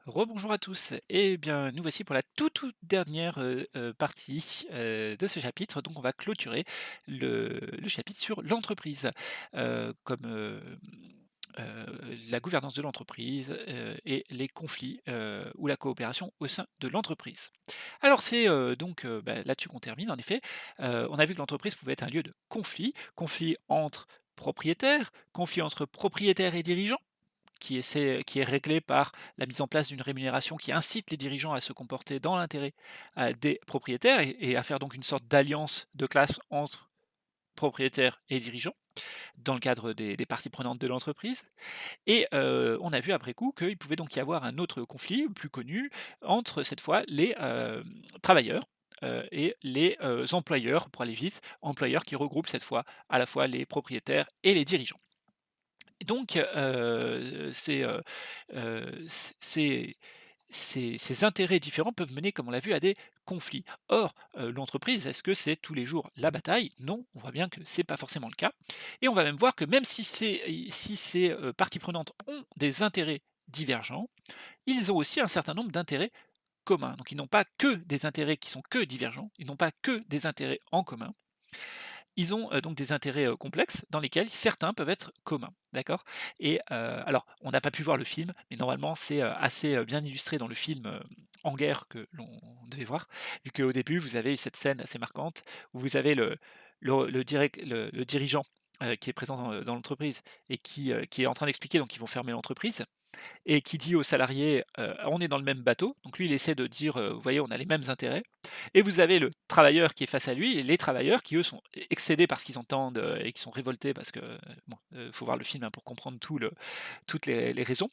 Rebonjour à tous. Eh bien, nous voici pour la toute dernière, partie, de ce chapitre. Donc on va clôturer le chapitre sur l'entreprise, comme, la gouvernance de l'entreprise, et les conflits, ou la coopération au sein de l'entreprise. Alors c'est, donc, là-dessus qu'on termine en effet. On a vu que l'entreprise pouvait être un lieu de conflit entre propriétaires, conflit entre propriétaires et dirigeants qui est réglé par la mise en place d'une rémunération qui incite les dirigeants à se comporter dans l'intérêt, des propriétaires et à faire donc une sorte d'alliance de classe entre propriétaires et dirigeants, dans le cadre des parties prenantes de l'entreprise et on a vu après coup qu'il pouvait donc y avoir un autre conflit plus connu entre cette fois les, travailleurs, et les, employeurs pour aller vite, employeurs qui regroupent cette fois à la fois les propriétaires et les dirigeants. Et donc, ces ces intérêts différents peuvent mener, comme on l'a vu, à des conflits. Or, l'entreprise, est-ce que c'est tous les jours la bataille? Non, on voit bien que c'est pas forcément le cas et on va même voir que même si ces, parties prenantes ont des intérêts divergents, ils ont aussi un certain nombre d'intérêts communs. Donc ils n'ont pas que des intérêts qui sont que divergents, ils n'ont pas que des intérêts en commun. Ils ont, donc des intérêts, complexes dans lesquels certains peuvent être communs, d'accord? Et alors on n'a pas pu voir le film, mais normalement c'est, assez, bien illustré dans le film, En guerre que l'on devait voir, vu qu'au début vous avez cette scène assez marquante où vous avez le dirigeant, qui est présent dans l'entreprise et qui est en train d'expliquer donc ils vont fermer l'entreprise et qui dit aux salariés, «On est dans le même bateau», donc lui il essaie de dire, «Vous voyez, on a les mêmes intérêts» et vous avez le travailleur qui est face à lui et les travailleurs qui eux sont excédés par ce qu'ils entendent, et qui sont révoltés parce que, bon, faut voir le film, hein, pour comprendre toutes les raisons.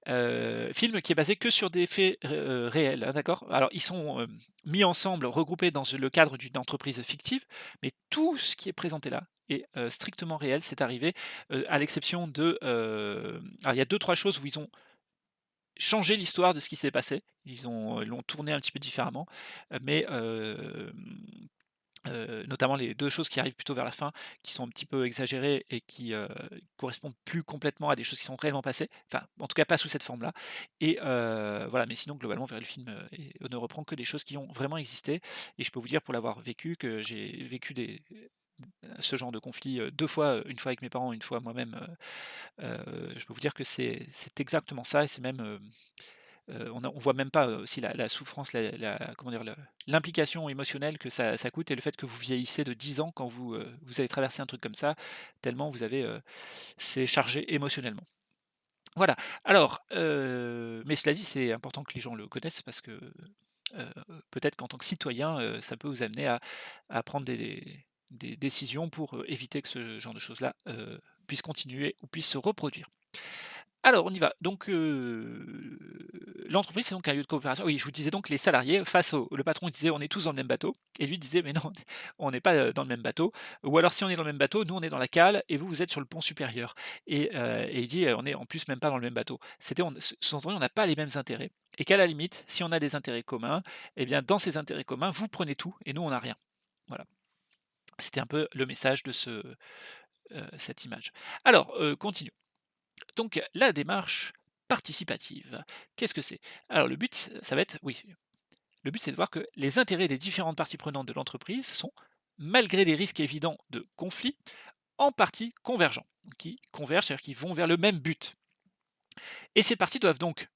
Film qui est basé que sur des faits réels, hein, d'accord? Alors ils sont, mis ensemble, regroupés dans le cadre d'une entreprise fictive, mais tout ce qui est présenté là est, strictement réel. C'est arrivé, à l'exception de, alors il y a deux trois choses où ils ont changé l'histoire de ce qui s'est passé. Ils l'ont tourné un petit peu différemment, mais notamment les 2 choses qui arrivent plutôt vers la fin, qui sont un petit peu exagérées et qui, correspondent plus complètement à des choses qui sont réellement passées. Enfin, en tout cas pas sous cette forme-là et voilà, mais sinon globalement, vous le film, ne reprend que des choses qui ont vraiment existé et je peux vous dire pour l'avoir vécu que j'ai vécu ce genre de conflit, 2 fois, une fois avec mes parents, une fois moi-même, je peux vous dire que c'est exactement ça et c'est même, on voit même pas, aussi la souffrance, la comment dire? L'implication émotionnelle que ça coûte et le fait que vous vieillissez de 10 ans quand vous avez traversé un truc comme ça, tellement vous avez, c'est chargé émotionnellement. Voilà. Alors, mais cela dit, c'est important que les gens le connaissent parce que, heu, peut-être qu'en tant que citoyen, ça peut vous amener à prendre des décisions pour, éviter que ce genre de choses-là, puisse continuer ou puisse se reproduire. Alors, on y va. Donc, l'entreprise, c'est donc un lieu de coopération. Oui, je vous disais donc les salariés face au le patron il disait: «On est tous dans le même bateau» et lui disait: «Mais non, on n'est pas, dans le même bateau ou alors si on est dans le même bateau, nous on est dans la cale et vous, vous êtes sur le pont supérieur» et il dit: «On est en plus même pas dans le même bateau». C'était on sous-entendu on n'a pas les mêmes intérêts et qu'à la limite, si on a des intérêts communs et bien, dans ces intérêts communs, vous prenez tout et nous on n'a rien. Voilà. C'était un peu le message de cette image. Alors, continuons. Donc la démarche participative, qu'est-ce que c'est? Alors le but, ça va être oui, le but c'est de voir que les intérêts des différentes parties prenantes de l'entreprise sont, malgré des risques évidents de conflit, en partie convergents. Donc qui convergent, c'est-à-dire qu'ils vont vers le même but. Et ces parties doivent donc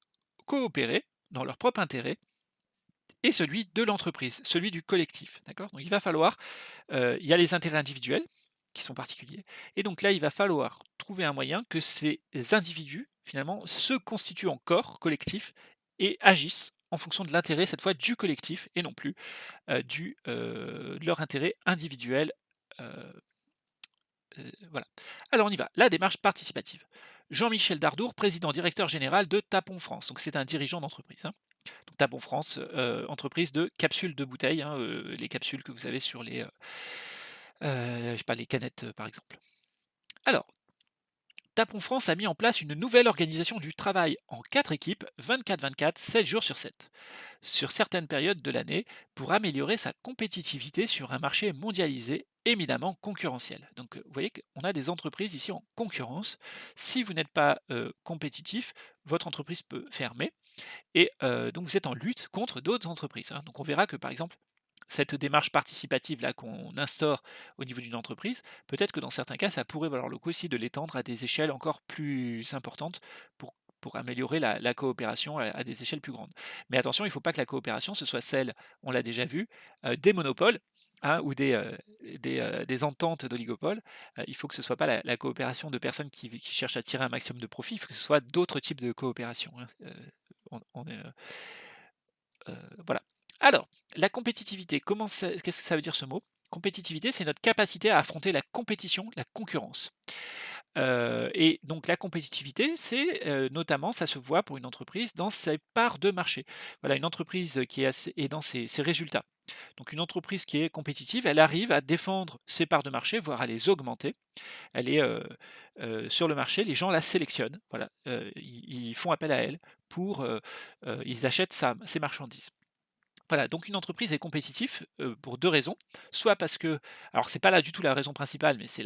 coopérer dans leur propre intérêt et celui de l'entreprise, celui du collectif. D'accord? Donc il va falloir, il y a les intérêts individuels qui sont particuliers et donc là, il va falloir trouver un moyen que ces individus, finalement, se constituent en corps collectif et agissent en fonction de l'intérêt, cette fois, du collectif et non plus, de leur intérêt individuel, heu voilà. Alors on y va. La démarche participative. Jean-Michel Dardour, président directeur général de Tapon France. Donc c'est un dirigeant d'entreprise, hein. Donc Tapon France, entreprise de capsules de bouteilles, hein, les capsules que vous avez sur les, je sais pas, les canettes, par exemple. Alors, Tapon France a mis en place une nouvelle organisation du travail en 4 équipes, 24-24, 7 jours sur 7, sur certaines périodes de l'année, pour améliorer sa compétitivité sur un marché mondialisé éminemment concurrentiel. Donc vous voyez qu'on a des entreprises ici en concurrence. Si vous n'êtes pas compétitif, votre entreprise peut fermer et donc vous êtes en lutte contre d'autres entreprises, hein. Donc on verra que par exemple, cette démarche participative là qu'on instaure au niveau d'une entreprise, peut-être que dans certains cas, ça pourrait valoir le coup aussi de l'étendre à des échelles encore plus importantes pour améliorer la coopération à des échelles plus grandes. Mais attention, il ne faut pas que la coopération, ce soit celle, on l'a déjà vu, des monopoles, hein, ou des ententes d'oligopole. Il faut que ce ne soit pas la coopération de personnes qui cherchent à tirer un maximum de profit, il faut que ce soit d'autres types de coopération, hein. On est, voilà. Alors, la compétitivité, qu'est-ce que ça veut dire ce mot? Compétitivité, c'est notre capacité à affronter la compétition, la concurrence. Et donc la compétitivité, c'est, notamment, ça se voit pour une entreprise dans ses parts de marché. Voilà, une entreprise qui est dans ses résultats. Donc une entreprise qui est compétitive, elle arrive à défendre ses parts de marché, voire à les augmenter. Elle est, sur le marché, les gens la sélectionnent, voilà, ils font appel à elle pour, ils achètent ses marchandises. Voilà, donc une entreprise est compétitive, pour 2 raisons. Soit parce que alors c'est pas là du tout la raison principale, mais c'est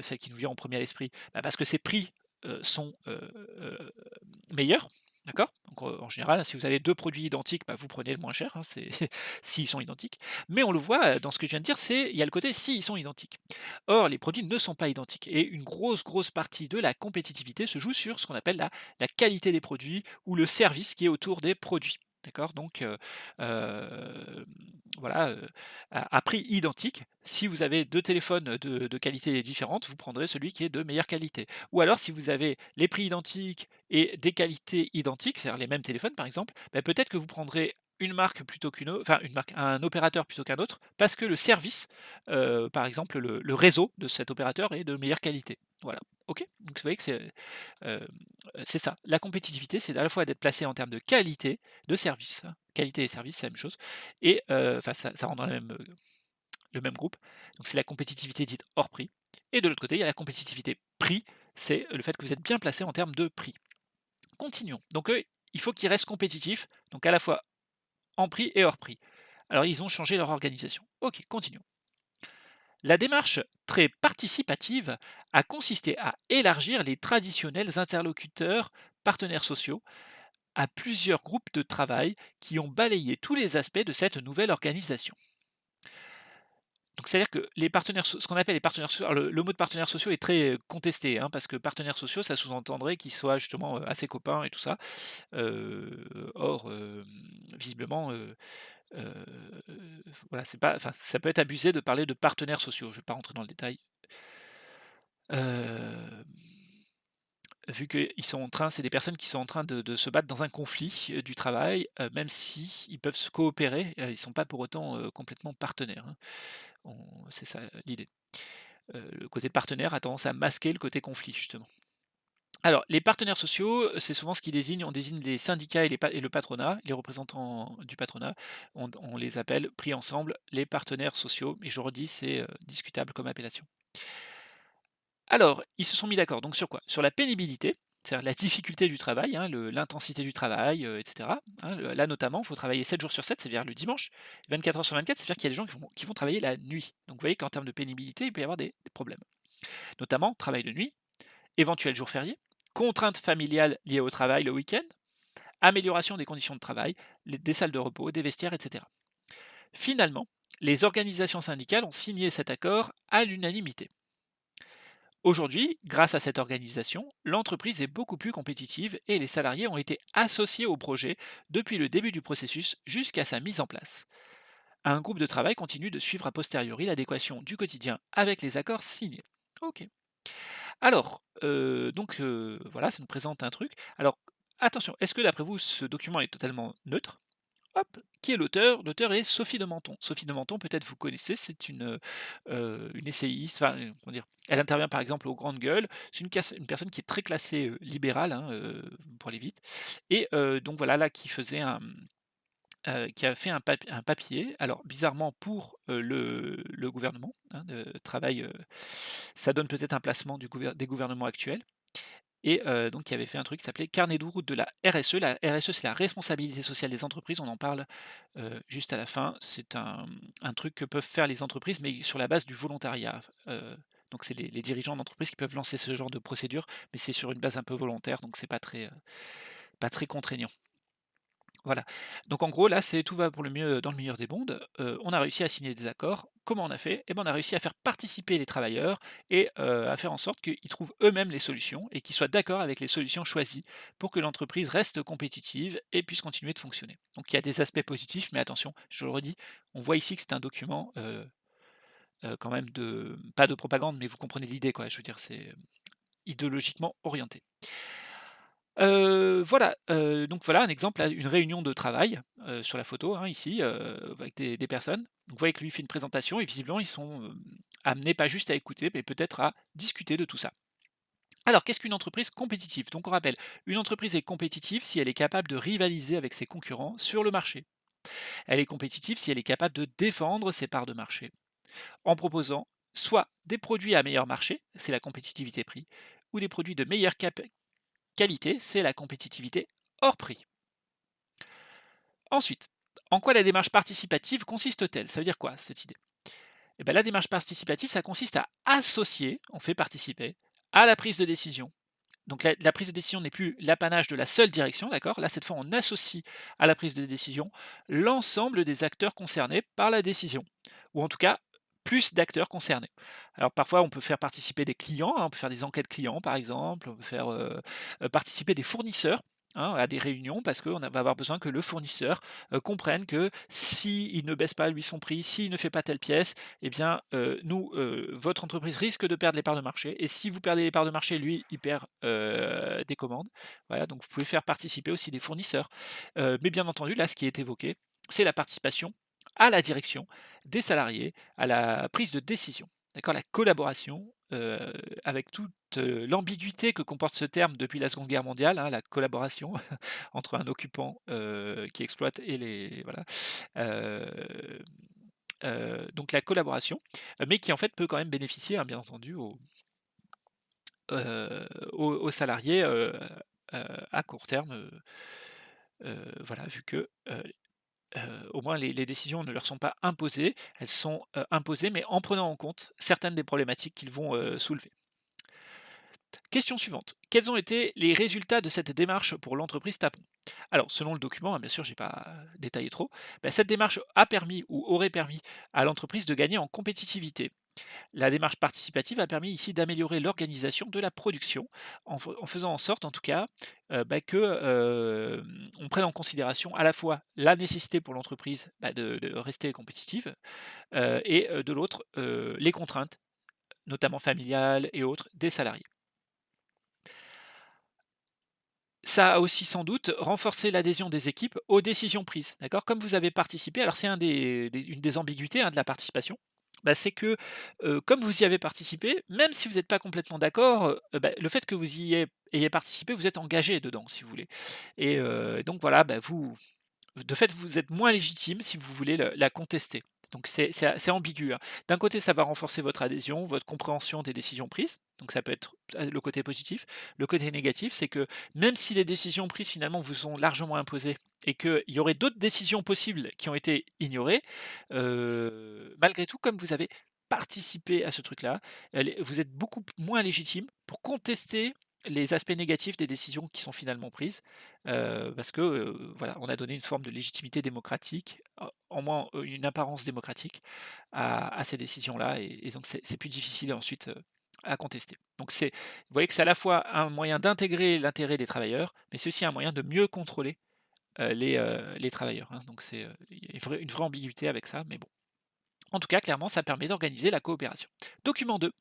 celle qui nous vient en premier à l'esprit, bah, parce que ses prix, sont, meilleurs, d'accord? Donc, en général, si vous avez 2 produits identiques, bah, vous prenez le moins cher, hein, c'est s'ils sont identiques. Mais on le voit, dans ce que je viens de dire, il y a le côté s'ils sont identiques. Or, les produits ne sont pas identiques et une grosse partie de la compétitivité se joue sur ce qu'on appelle la qualité des produits ou le service qui est autour des produits. D'accord? Donc, hem, voilà, à prix identique, si vous avez 2 téléphones de qualité différente, vous prendrez celui qui est de meilleure qualité. Ou alors si vous avez les prix identiques et des qualités identiques, c'est-à-dire les mêmes téléphones par exemple, bah, peut-être que vous prendrez une marque plutôt qu'une autre, enfin une marque, un opérateur plutôt qu'un autre, parce que le service, par exemple le réseau de cet opérateur est de meilleure qualité. Voilà, OK? Donc vous voyez que hem, c'est ça. La compétitivité, c'est à la fois d'être placé en termes de qualité, de service, hein. Qualité et service, c'est la même chose et enfin ça rentre dans le même groupe. Donc c'est la compétitivité dite hors prix et de l'autre côté, il y a la compétitivité prix, c'est le fait que vous êtes bien placé en termes de prix. Continuons. Donc eux, il faut qu'ils restent compétitifs, donc à la fois en prix et hors prix. Alors ils ont changé leur organisation. OK, continuons. La démarche très participative a consisté à élargir les traditionnels interlocuteurs, partenaires sociaux, à plusieurs groupes de travail qui ont balayé tous les aspects de cette nouvelle organisation. Donc c'est-à-dire que les partenaires ce qu'on appelle les partenaires sociaux, alors le mot de partenaires sociaux est très, contesté, hein, parce que partenaires sociaux, ça sous-entendrait qu'ils soient justement, assez copains et tout ça. Or, visiblement, heu, voilà, c'est pas enfin, ça peut être abusé de parler de partenaires sociaux. Je ne vais pas rentrer dans le détail. Hem, Vu qu'ils sont en train c'est des personnes qui sont en train de se battre dans un conflit, du travail, même si ils peuvent se coopérer, ils ne sont pas pour autant, complètement partenaires, hein. On C'est ça l'idée. Le côté partenaire a tendance à masquer le côté conflit, justement. Alors, les partenaires sociaux, c'est souvent ce qui désigne on désigne les syndicats et le patronat, les représentants du patronat, on les appelle pris ensemble les partenaires sociaux et je redis, c'est, discutable comme appellation. Alors, ils se sont mis d'accord donc sur quoi? Sur la pénibilité, c'est-à-dire la difficulté du travail, hein, l'intensité du travail, et cetera, hein, là notamment, il faut travailler 7 jours sur 7, c'est-à-dire le dimanche, 24 heures sur 24, c'est-à-dire qu'il y a des gens qui vont travailler la nuit. Donc vous voyez qu'en termes de pénibilité, il peut y avoir des problèmes. Notamment travail de nuit, éventuels jours fériés, contraintes familiales liées au travail le week-end, amélioration des conditions de travail, des salles de repos, des vestiaires, etc. Finalement, les organisations syndicales ont signé cet accord à l'unanimité. Aujourd'hui, grâce à cette organisation, l'entreprise est beaucoup plus compétitive et les salariés ont été associés au projet depuis le début du processus jusqu'à sa mise en place. Un groupe de travail continue de suivre a posteriori l'adéquation du quotidien avec les accords signés. Ok. Alors, voilà, ça nous présente un truc. Alors, attention, est-ce que d'après vous, ce document est totalement neutre? Hop, qui est l'auteur? L'auteur est Sophie de Menton. Sophie de Menton, peut-être vous connaissez, c'est une essayiste, enfin, comment dire? Elle intervient par exemple aux Grandes Gueules. C'est une personne qui est très classée, libérale, hein, pour aller vite et donc voilà, là, qui a fait un papier, alors bizarrement pour, le gouvernement, hein, de travail, ça donne peut-être un placement des gouvernements actuels. et donc qui avait fait un truc qui s'appelait carnet de route de la RSE. La RSE, c'est la responsabilité sociale des entreprises, on en parle, juste à la fin. C'est un truc que peuvent faire les entreprises, mais sur la base du volontariat. Donc c'est les dirigeants d'entreprise qui peuvent lancer ce genre de procédure, mais c'est sur une base un peu volontaire, donc c'est pas très contraignant. Voilà. Donc en gros, là, c'est tout va pour le mieux dans le meilleur des mondes. On a réussi à signer des accords. Comment on a fait? Eh ben, on a réussi à faire participer les travailleurs et à faire en sorte qu'ils trouvent eux-mêmes les solutions et qu'ils soient d'accord avec les solutions choisies pour que l'entreprise reste compétitive et puisse continuer de fonctionner. Donc il y a des aspects positifs, mais attention, je le redis, on voit ici que c'est un document, quand même de pas de propagande, mais vous comprenez l'idée, quoi. Je veux dire, c'est, idéologiquement orienté. Voilà, donc voilà un exemple, là, une réunion de travail, sur la photo, hein, ici, avec des personnes. Donc vous voyez que lui fait une présentation et visiblement ils sont, amenés pas juste à écouter, mais peut-être à discuter de tout ça. Alors qu'est-ce qu'une entreprise compétitive? Donc on rappelle, une entreprise est compétitive si elle est capable de rivaliser avec ses concurrents sur le marché. Elle est compétitive si elle est capable de défendre ses parts de marché, en proposant soit des produits à meilleur marché, c'est la compétitivité prix, ou des produits de meilleure qualité, c'est la compétitivité hors prix. Ensuite, en quoi la démarche participative consiste-t-elle? Ça veut dire quoi cette idée? Eh ben, la démarche participative, ça consiste à associer, on fait participer, à la prise de décision. Donc la prise de décision n'est plus l'apanage de la seule direction, d'accord? Là, cette fois, on associe à la prise de décision l'ensemble des acteurs concernés par la décision, ou en tout cas plus d'acteurs concernés. Alors parfois, on peut faire participer des clients, hein, on peut faire des enquêtes clients par exemple, on peut faire participer des fournisseurs, hein, à des réunions parce qu'on va avoir besoin que le fournisseur comprenne que s'il ne baisse pas lui son prix, s'il ne fait pas telle pièce, eh bien, nous, votre entreprise risque de perdre les parts de marché et si vous perdez les parts de marché, lui, il perd, des commandes. Voilà, donc vous pouvez faire participer aussi des fournisseurs. Mais bien entendu, là, ce qui est évoqué, c'est la participation à la direction des salariés, à la prise de décision. D'accord? La collaboration, avec toute, l'ambiguïté que comporte ce terme depuis la Seconde Guerre mondiale, hein, la collaboration entre un occupant, qui exploite et les voilà. Hem donc la collaboration, mais qui en fait peut quand même bénéficier, hein, bien entendu aux salariés, à court terme, voilà, vu que, au moins les décisions ne leur sont pas imposées, elles sont, imposées, mais en prenant en compte certaines des problématiques qu'ils vont, soulever. Question suivante. Quels ont été les résultats de cette démarche pour l'entreprise Tapon? Alors, selon le document, hein, bien sûr, je n'ai pas détaillé trop, bah, cette démarche a permis ou aurait permis à l'entreprise de gagner en compétitivité. La démarche participative a permis ici d'améliorer l'organisation de la production, en faisant en sorte, en tout cas, bah, que on prenne en considération à la fois la nécessité pour l'entreprise bah, de rester compétitive, et de l'autre, les contraintes, notamment familiales et autres, des salariés. Ça a aussi sans doute renforcé l'adhésion des équipes aux décisions prises, d'accord? Comme vous avez participé, alors c'est une des ambiguïtés, hein, de la participation, bah, c'est que, comme vous y avez participé, même si vous n'êtes pas complètement d'accord, bah, le fait que vous ayez participé, vous êtes engagé dedans, si vous voulez et donc voilà, bah, de fait, vous êtes moins légitime si vous voulez la contester. Donc c'est ambigu, hein. D'un côté, ça va renforcer votre adhésion, votre compréhension des décisions prises, donc ça peut être le côté positif. Le côté négatif, c'est que même si les décisions prises finalement vous sont largement imposées et qu'il y aurait d'autres décisions possibles qui ont été ignorées, malgré tout, comme vous avez participé à ce truc-là, vous êtes beaucoup moins légitime pour contester les aspects négatifs des décisions qui sont finalement prises. Parce que, voilà, on a donné une forme de légitimité démocratique, en moins, une apparence démocratique à ces décisions-là et donc c'est plus difficile ensuite, à contester. Donc vous voyez que c'est à la fois un moyen d'intégrer l'intérêt des travailleurs, mais c'est aussi un moyen de mieux contrôler, les travailleurs, hein. Donc il y a une vraie ambiguïté avec ça, mais bon. En tout cas, clairement, ça permet d'organiser la coopération. Document 2,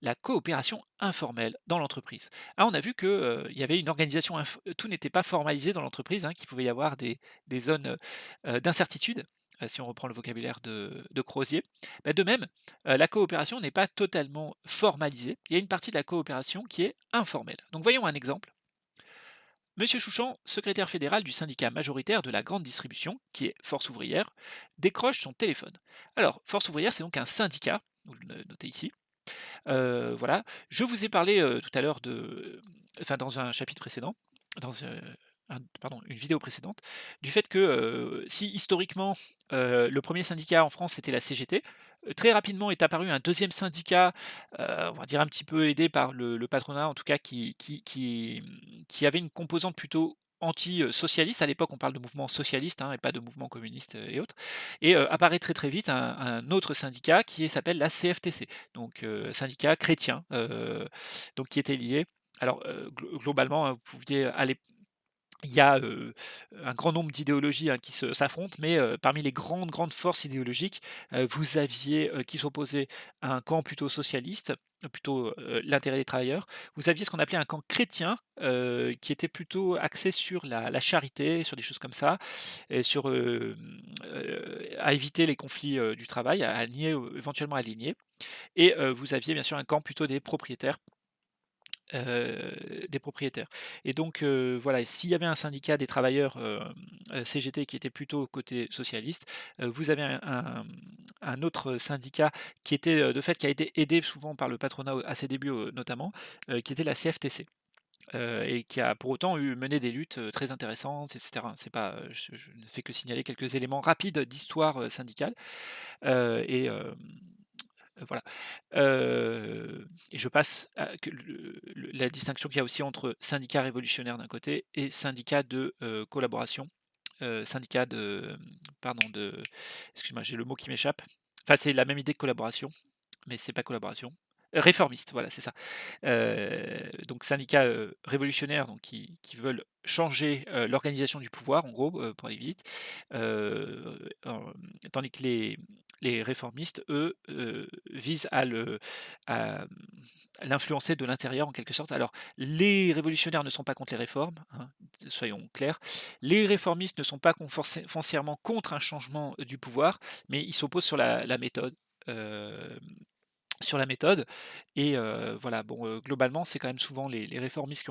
la coopération informelle dans l'entreprise. Ah, on a vu que, il y avait une organisation tout n'était pas formalisé dans l'entreprise, hein, qu'il pouvait y avoir des zones, d'incertitude, si on reprend le vocabulaire de Crozier. Bah, de même, la coopération n'est pas totalement formalisée. Il y a une partie de la coopération qui est informelle. Donc voyons un exemple. Monsieur Chouchan, secrétaire fédéral du syndicat majoritaire de la grande distribution, qui est Force ouvrière, décroche son téléphone. Alors, Force ouvrière, c'est donc un syndicat, vous le notez ici, Voilà. Je vous ai parlé, tout à l'heure enfin dans un chapitre précédent, dans, une vidéo précédente, du fait que, si historiquement, le premier syndicat en France c'était la CGT, très rapidement est apparu un deuxième syndicat, on va dire un petit peu aidé par le patronat en tout cas qui avait une composante plutôt socialiste. À l'époque on parle de mouvement socialiste, hein, et pas de mouvement communiste, et autres, et apparaît très, très vite un autre syndicat qui s'appelle la CFTC, donc syndicat chrétien, donc qui était lié. Alors, globalement, hein, vous pouviez aller il y a, un grand nombre d'idéologies, hein, qui s'affrontent, mais parmi les grandes, grandes forces idéologiques, vous aviez, qui s'opposait à un camp plutôt socialiste, plutôt, l'intérêt des travailleurs. Vous aviez ce qu'on appelait un camp chrétien, qui était plutôt axé sur la charité, sur des choses comme ça, et sur, à éviter les conflits, du travail, à nier, éventuellement à les nier, et vous aviez bien sûr un camp plutôt des propriétaires, et donc voilà, s'il y avait un syndicat des travailleurs, CGT qui était plutôt côté socialiste, vous avez un autre syndicat qui était, de fait, qui a été aidé souvent par le patronat à ses débuts, notamment, qui était la CFTC, et qui a pour autant mené des luttes, très intéressantes et cetera. C'est pas, je ne fais que signaler quelques éléments rapides d'histoire, syndicale, et voilà. Et je passe à que la distinction qu'il y a aussi entre syndicat révolutionnaire d'un côté et syndicat de, collaboration, syndicat de, pardon, excuse-moi, j'ai le mot qui m'échappe. Enfin, c'est la même idée que collaboration, mais c'est pas collaboration. Réformiste, voilà, c'est ça. Donc syndicats, révolutionnaires, donc qui veulent changer, l'organisation du pouvoir en gros, pour aller vite. Tandis que les réformistes, eux, visent à, l'influencer de l'intérieur en quelque sorte. Alors les révolutionnaires ne sont pas contre les réformes, hein, soyons clairs. Les réformistes ne sont pas foncièrement contre un changement, du pouvoir, mais ils s'opposent sur la méthode. Hem sur la méthode, et voilà, bon, globalement, c'est quand même souvent les réformistes qui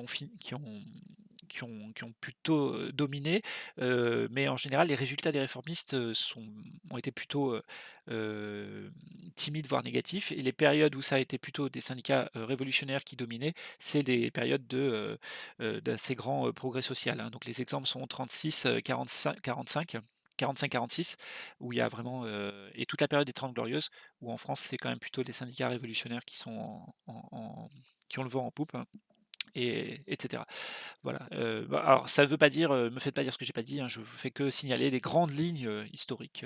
ont plutôt, dominé, mais en général, les résultats des réformistes, ont été plutôt, heu, timides, voire négatifs, et les périodes où ça a été plutôt des syndicats, révolutionnaires qui dominaient, c'est des périodes d'assez grand, progrès social, hein. Donc les exemples sont 36, 45-46, où il y a vraiment, et toute la période des Trente Glorieuses, où en France, c'est quand même plutôt des syndicats révolutionnaires qui sont qui ont le vent en poupe, hein, et voilà, alors ça ne veut pas dire, me faites pas dire ce que j'ai pas dit, hein, je vous fais que signaler les grandes lignes, historiques,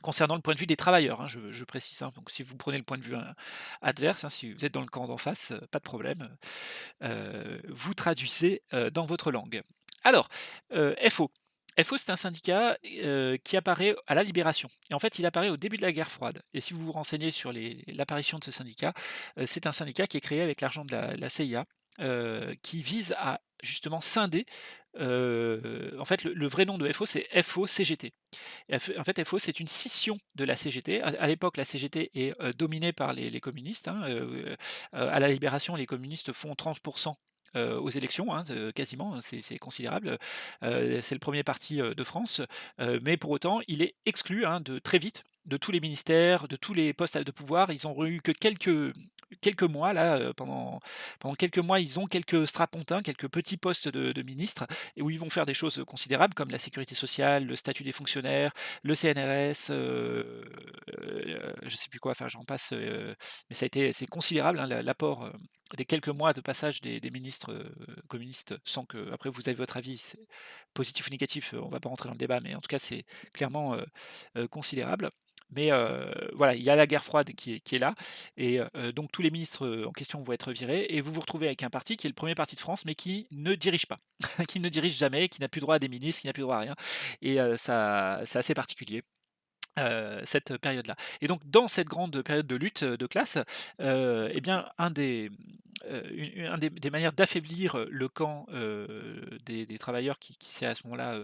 concernant le point de vue des travailleurs, hein, je précise, hein. Donc si vous prenez le point de vue, adverse, hein, si vous êtes dans le camp d'en face, pas de problème, vous traduisez, dans votre langue. Alors, FO. FO, c'est un syndicat, qui apparaît à la Libération, et en fait, il apparaît au début de la guerre froide, et si vous vous renseignez sur l'apparition de ce syndicat, c'est un syndicat qui est créé avec l'argent de la CIA, qui vise à justement scinder, en fait, le vrai nom de FO, c'est FO-CGT. En fait, FO, c'est une scission de la CGT. À l'époque, la CGT est, dominée par les communistes, hein, à la Libération, les communistes font 30 aux élections, hein, quasiment, hein, c'est considérable. C'est le premier parti, de France, mais pour autant, il est exclu, hein, de très vite, de tous les ministères, de tous les postes de pouvoir. Ils ont eu que quelques mois là, pendant quelques mois, ils ont quelques strapontins, quelques petits postes de ministres, et où ils vont faire des choses considérables comme la sécurité sociale, le statut des fonctionnaires, le CNRS, je sais plus quoi, enfin j'en passe, mais c'est considérable, hein, l'apport, des quelques mois de passage des ministres, communistes, sans que, après vous avez votre avis, c'est positif ou négatif, on va pas rentrer dans le débat, mais en tout cas c'est clairement, considérable. Mais voilà, il y a la guerre froide qui est là, et donc tous les ministres, en question vont être virés, et vous vous retrouvez avec un parti qui est le premier parti de France, mais qui ne dirige pas, qui ne dirige jamais, qui n'a plus droit à des ministres, qui n'a plus droit à rien, et ça c'est assez particulier, cette période-là, et donc dans cette grande période de lutte, de classe, et bien un des manières d'affaiblir, le camp, des travailleurs qui s'est à ce moment-là,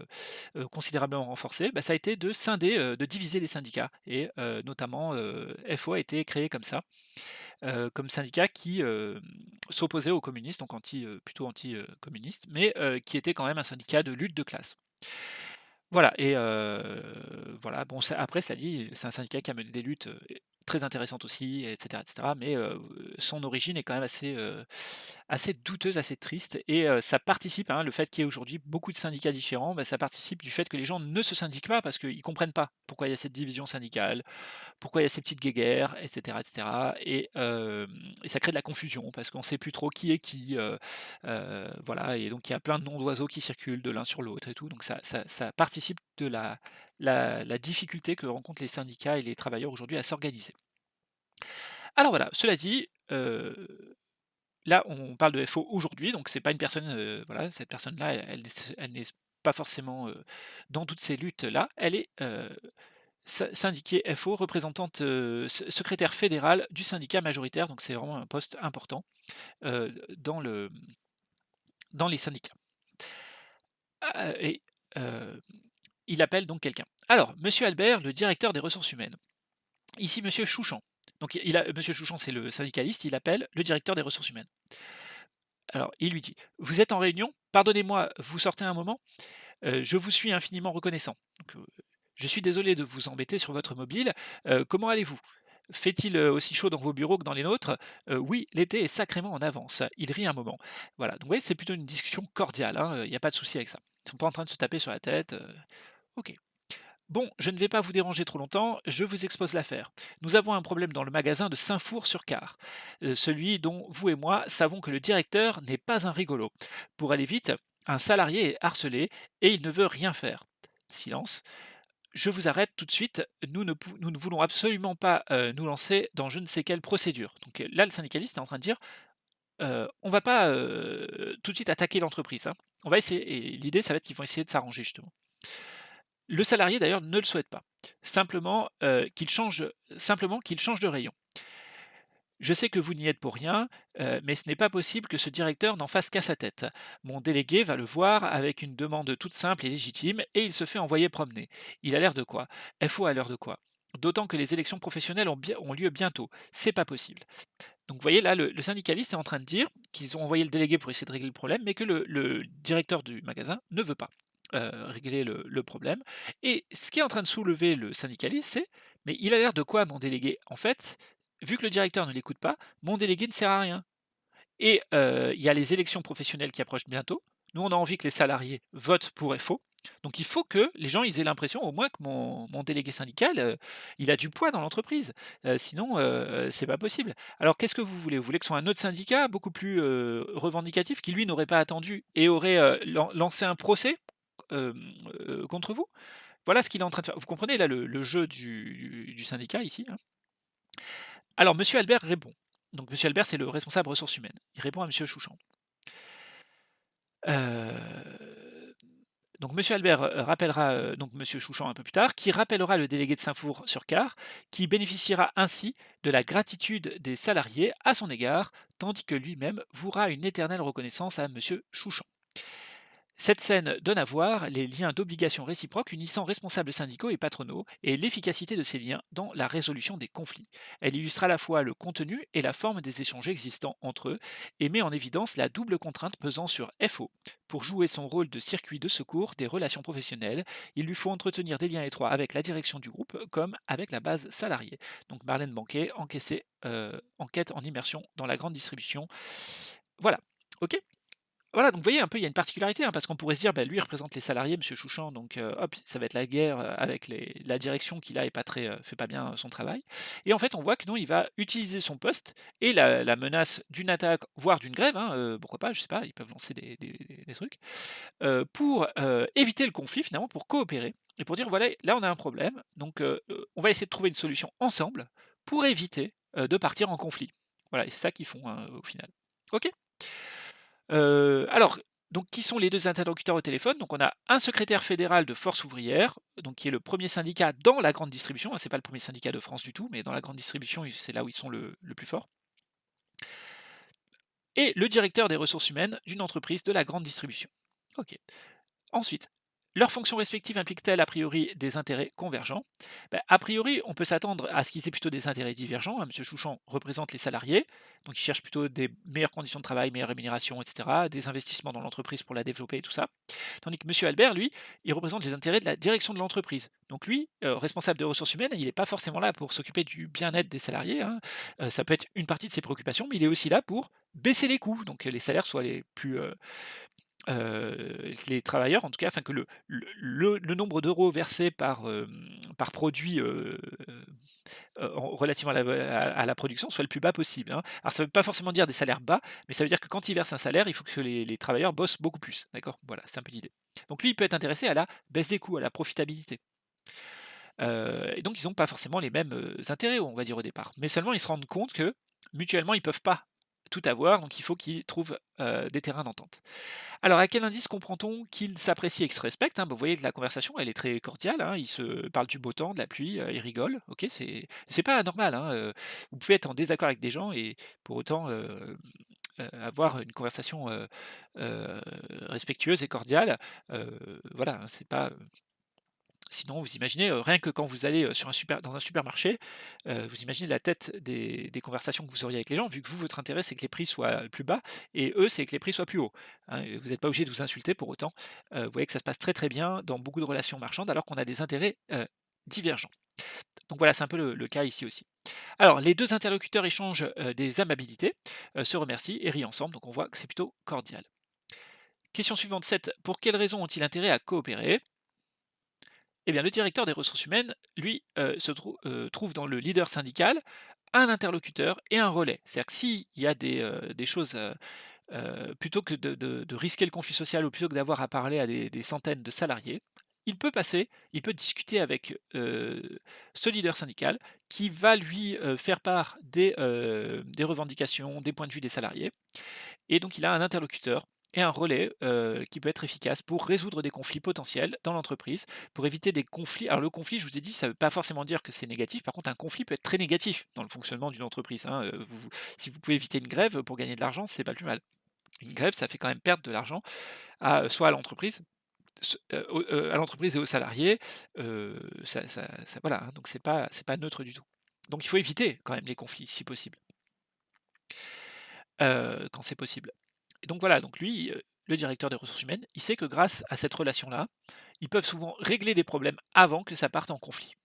considérablement renforcé, bah, ça a été de scinder, de diviser les syndicats, et notamment, FO a été créé comme ça, comme syndicat qui, s'opposait aux communistes, donc plutôt anti, communiste, mais qui était quand même un syndicat de lutte de classe. Voilà, et voilà, bon, ça après, ça dit, c'est un syndicat qui a mené des luttes, très intéressante aussi et cetera, mais son origine est quand même assez douteuse, assez triste et ça participe, hein, le fait qu'il y ait aujourd'hui beaucoup de syndicats différents, bah, ça participe du fait que les gens ne se syndiquent pas parce qu'ils comprennent pas pourquoi il y a cette division syndicale, pourquoi il y a ces petites guéguerres et cetera et ça crée de la confusion parce qu'on ne sait plus trop qui est qui, voilà et donc il y a plein de noms d'oiseaux qui circulent de l'un sur l'autre et tout, donc ça participe de la difficulté que rencontrent les syndicats et les travailleurs aujourd'hui à s'organiser. Alors voilà, cela dit, là on parle de FO aujourd'hui, donc c'est pas une personne, voilà, cette personne-là, elle n'est pas forcément, dans toutes ces luttes-là, elle est, syndiquée FO, représentante, secrétaire fédérale du syndicat majoritaire, donc c'est vraiment un poste important, dans les syndicats. Et il appelle donc quelqu'un. Alors, monsieur Albert, le directeur des ressources humaines. Ici monsieur Chouchan. Donc monsieur Chouchan, c'est le syndicaliste, il appelle le directeur des ressources humaines. Alors, il lui dit: «Vous êtes en réunion? Pardonnez-moi, vous sortez un moment? Je vous suis infiniment reconnaissant. Donc, je suis désolé de vous embêter sur votre mobile. Comment allez-vous? Fait-il, aussi chaud dans vos bureaux que dans les nôtres? Oui, l'été est sacrément en avance». Il rit un moment. Voilà, donc vous voyez, c'est plutôt une discussion cordiale, hein, il y a pas de souci avec ça. Ils sont pas en train de se taper sur la tête, OK. Bon, je ne vais pas vous déranger trop longtemps, je vous expose l'affaire. Nous avons un problème dans le magasin de Saint-Four-sur-Car, celui dont vous et moi savons que le directeur n'est pas un rigolo. Pour aller vite, un salarié est harcelé et il ne veut rien faire. Silence. Je vous arrête tout de suite, nous ne voulons absolument pas nous lancer dans je ne sais quelle procédure. Donc là, le syndicaliste est en train de dire, on va pas tout de suite attaquer l'entreprise, hein. On va essayer, et l'idée, ça va être qu'ils vont essayer de s'arranger justement. Le salarié d'ailleurs ne le souhaite pas. Simplement qu'il change de rayon. Je sais que vous n'y êtes pour rien, mais ce n'est pas possible que ce directeur n'en fasse qu'à sa tête. Mon délégué va le voir avec une demande toute simple et légitime et il se fait envoyer promener. Il a l'air de quoi? FO a l'air de quoi? D'autant que les élections professionnelles ont lieu bientôt. C'est pas possible. Donc vous voyez là, le syndicaliste est en train de dire qu'ils ont envoyé le délégué pour essayer de régler le problème, mais que le directeur du magasin ne veut pas régler le problème. Et ce qui est en train de soulever le syndicaliste, c'est: mais il a l'air de quoi mon délégué? En fait, vu que le directeur ne l'écoute pas, mon délégué ne sert à rien. Et il y a les élections professionnelles qui approchent bientôt. Nous, on a envie que les salariés votent pour FO. Donc il faut que les gens ils aient l'impression au moins que mon délégué syndical, il a du poids dans l'entreprise. Sinon, c'est pas possible. Alors qu'est-ce que vous voulez? Vous voulez que ce soit un autre syndicat beaucoup plus, revendicatif qui lui n'aurait pas attendu et aurait, lancé un procès, contre vous? Voilà ce qu'il est en train de faire. Vous comprenez là le jeu du syndicat ici, hein? Alors monsieur Albert répond. Donc monsieur Albert, c'est le responsable ressources humaines. Il répond à monsieur Chouchan. Heu, donc monsieur Albert, rappellera, donc monsieur Chouchan un peu plus tard, qui rappellera le délégué de Saint-Four-sur-Car, qui bénéficiera ainsi de la gratitude des salariés à son égard, tandis que lui-même vouera une éternelle reconnaissance à monsieur Chouchan. Cette scène donne à voir les liens d'obligation réciproque unissant responsables syndicaux et patronaux et l'efficacité de ces liens dans la résolution des conflits. Elle illustre à la fois le contenu et la forme des échanges existants entre eux et met en évidence la double contrainte pesant sur FO. Pour jouer son rôle de circuit de secours des relations professionnelles, il lui faut entretenir des liens étroits avec la direction du groupe comme avec la base salariée. Donc Marlène Banquet, enquête en immersion dans la grande distribution. Voilà. Ok. Voilà, donc vous voyez un peu, il y a une particularité, hein, parce qu'on pourrait se dire, bah, lui, il représente les salariés, monsieur Chouchan, donc hop, ça va être la guerre, avec la direction qui là est pas très, fait pas bien son travail. Et en fait, on voit que non, il va utiliser son poste et la menace d'une attaque, voire d'une grève, hein, pourquoi pas, je sais pas, ils peuvent lancer des trucs, pour, éviter le conflit finalement, pour coopérer et pour dire: «Voilà, là on a un problème, donc on va essayer de trouver une solution ensemble pour éviter, de partir en conflit». Voilà et c'est ça qu'ils font, hein, au final. OK? Alors, donc qui sont les 2 interlocuteurs au téléphone? Donc on a un secrétaire fédéral de Force ouvrière, donc qui est le premier syndicat dans la grande distribution, hein, c'est pas le premier syndicat de France du tout, mais dans la grande distribution, c'est là où ils sont le plus fort, et le directeur des ressources humaines d'une entreprise de la grande distribution. OK. Ensuite, Leurs fonctions respectives impliquent-elles a priori des intérêts convergents? A priori, on peut s'attendre à ce qu'ils aient plutôt des intérêts divergents, hein. Monsieur Chouchan représente les salariés, donc il cherche plutôt des meilleures conditions de travail, meilleure rémunération, et cetera, des investissements dans l'entreprise pour la développer et tout ça. Tandis que Monsieur Albert, lui, il représente les intérêts de la direction de l'entreprise. Donc lui, responsable des ressources humaines, il n'est pas forcément là pour s'occuper du bien-être des salariés, hein. Ça peut être une partie de ses préoccupations, mais il est aussi là pour baisser les coûts, donc que les salaires soient les plus, les travailleurs en tout cas, enfin que le nombre d'euros versés par produit, relativement à la production soit le plus bas possible, hein. Alors ça ne veut pas forcément dire des salaires bas, mais ça veut dire que quand ils versent un salaire, il faut que les travailleurs bossent beaucoup plus, d'accord? Voilà, c'est un peu l'idée. Donc lui, il peut être intéressé à la baisse des coûts, à la profitabilité. Et donc ils ont pas forcément les mêmes, intérêts, on va dire, au départ. Mais seulement ils se rendent compte que, mutuellement, ils peuvent pas tout avoir, donc il faut qu'ils trouvent, des terrains d'entente. Alors, à quel indice comprend-on qu'ils s'apprécient et qu'ils se respectent, hein? Bah, vous voyez que la conversation, elle est très cordiale, hein. Ils se parlent du beau temps, de la pluie, ils rigolent. OK, c'est pas anormal, hein, vous pouvez être en désaccord avec des gens et pour autant, avoir une conversation, respectueuse et cordiale. Voilà, hein, c'est pas, sinon vous imaginez, rien que quand vous allez, dans un supermarché, vous imaginez la tête des conversations que vous auriez avec les gens, vu que vous, votre intérêt, c'est que les prix soient plus bas et eux, c'est que les prix soient plus hauts, hein, et vous n'êtes pas obligé de vous insulter pour autant. Vous voyez que ça se passe très, très bien dans beaucoup de relations marchandes alors qu'on a des intérêts, divergents. Donc voilà, c'est un peu le cas ici aussi. Alors les 2 interlocuteurs échangent, des amabilités, se remercient et rient ensemble, donc on voit que c'est plutôt cordial. Question suivante 7. Pour quelles raisons ont-ils intérêt à coopérer? Eh bien, le directeur des ressources humaines, lui, trouve dans le leader syndical un interlocuteur et un relais. C'est-à-dire que s'il y a des choses, plutôt que de risquer le conflit social ou plutôt que d'avoir à parler à des centaines de salariés, il peut discuter avec, ce leader syndical qui va lui, faire part des revendications, des points de vue des salariés et donc il a un interlocuteur et un relais, qui peut être efficace pour résoudre des conflits potentiels dans l'entreprise, pour éviter des conflits. Alors le conflit, je vous ai dit, ça ne veut pas forcément dire que c'est négatif. Par contre, un conflit peut être très négatif dans le fonctionnement d'une entreprise, hein. Si vous pouvez éviter une grève, pour gagner de l'argent, c'est pas plus mal. Une grève, ça fait quand même perdre de l'argent soit à l'entreprise et aux salariés, voilà, hein, donc c'est pas neutre du tout. Donc il faut éviter quand même les conflits si possible, quand c'est possible. Et donc voilà, donc lui, le directeur des ressources humaines, il sait que grâce à cette relation-là, ils peuvent souvent régler des problèmes avant que ça parte en conflit.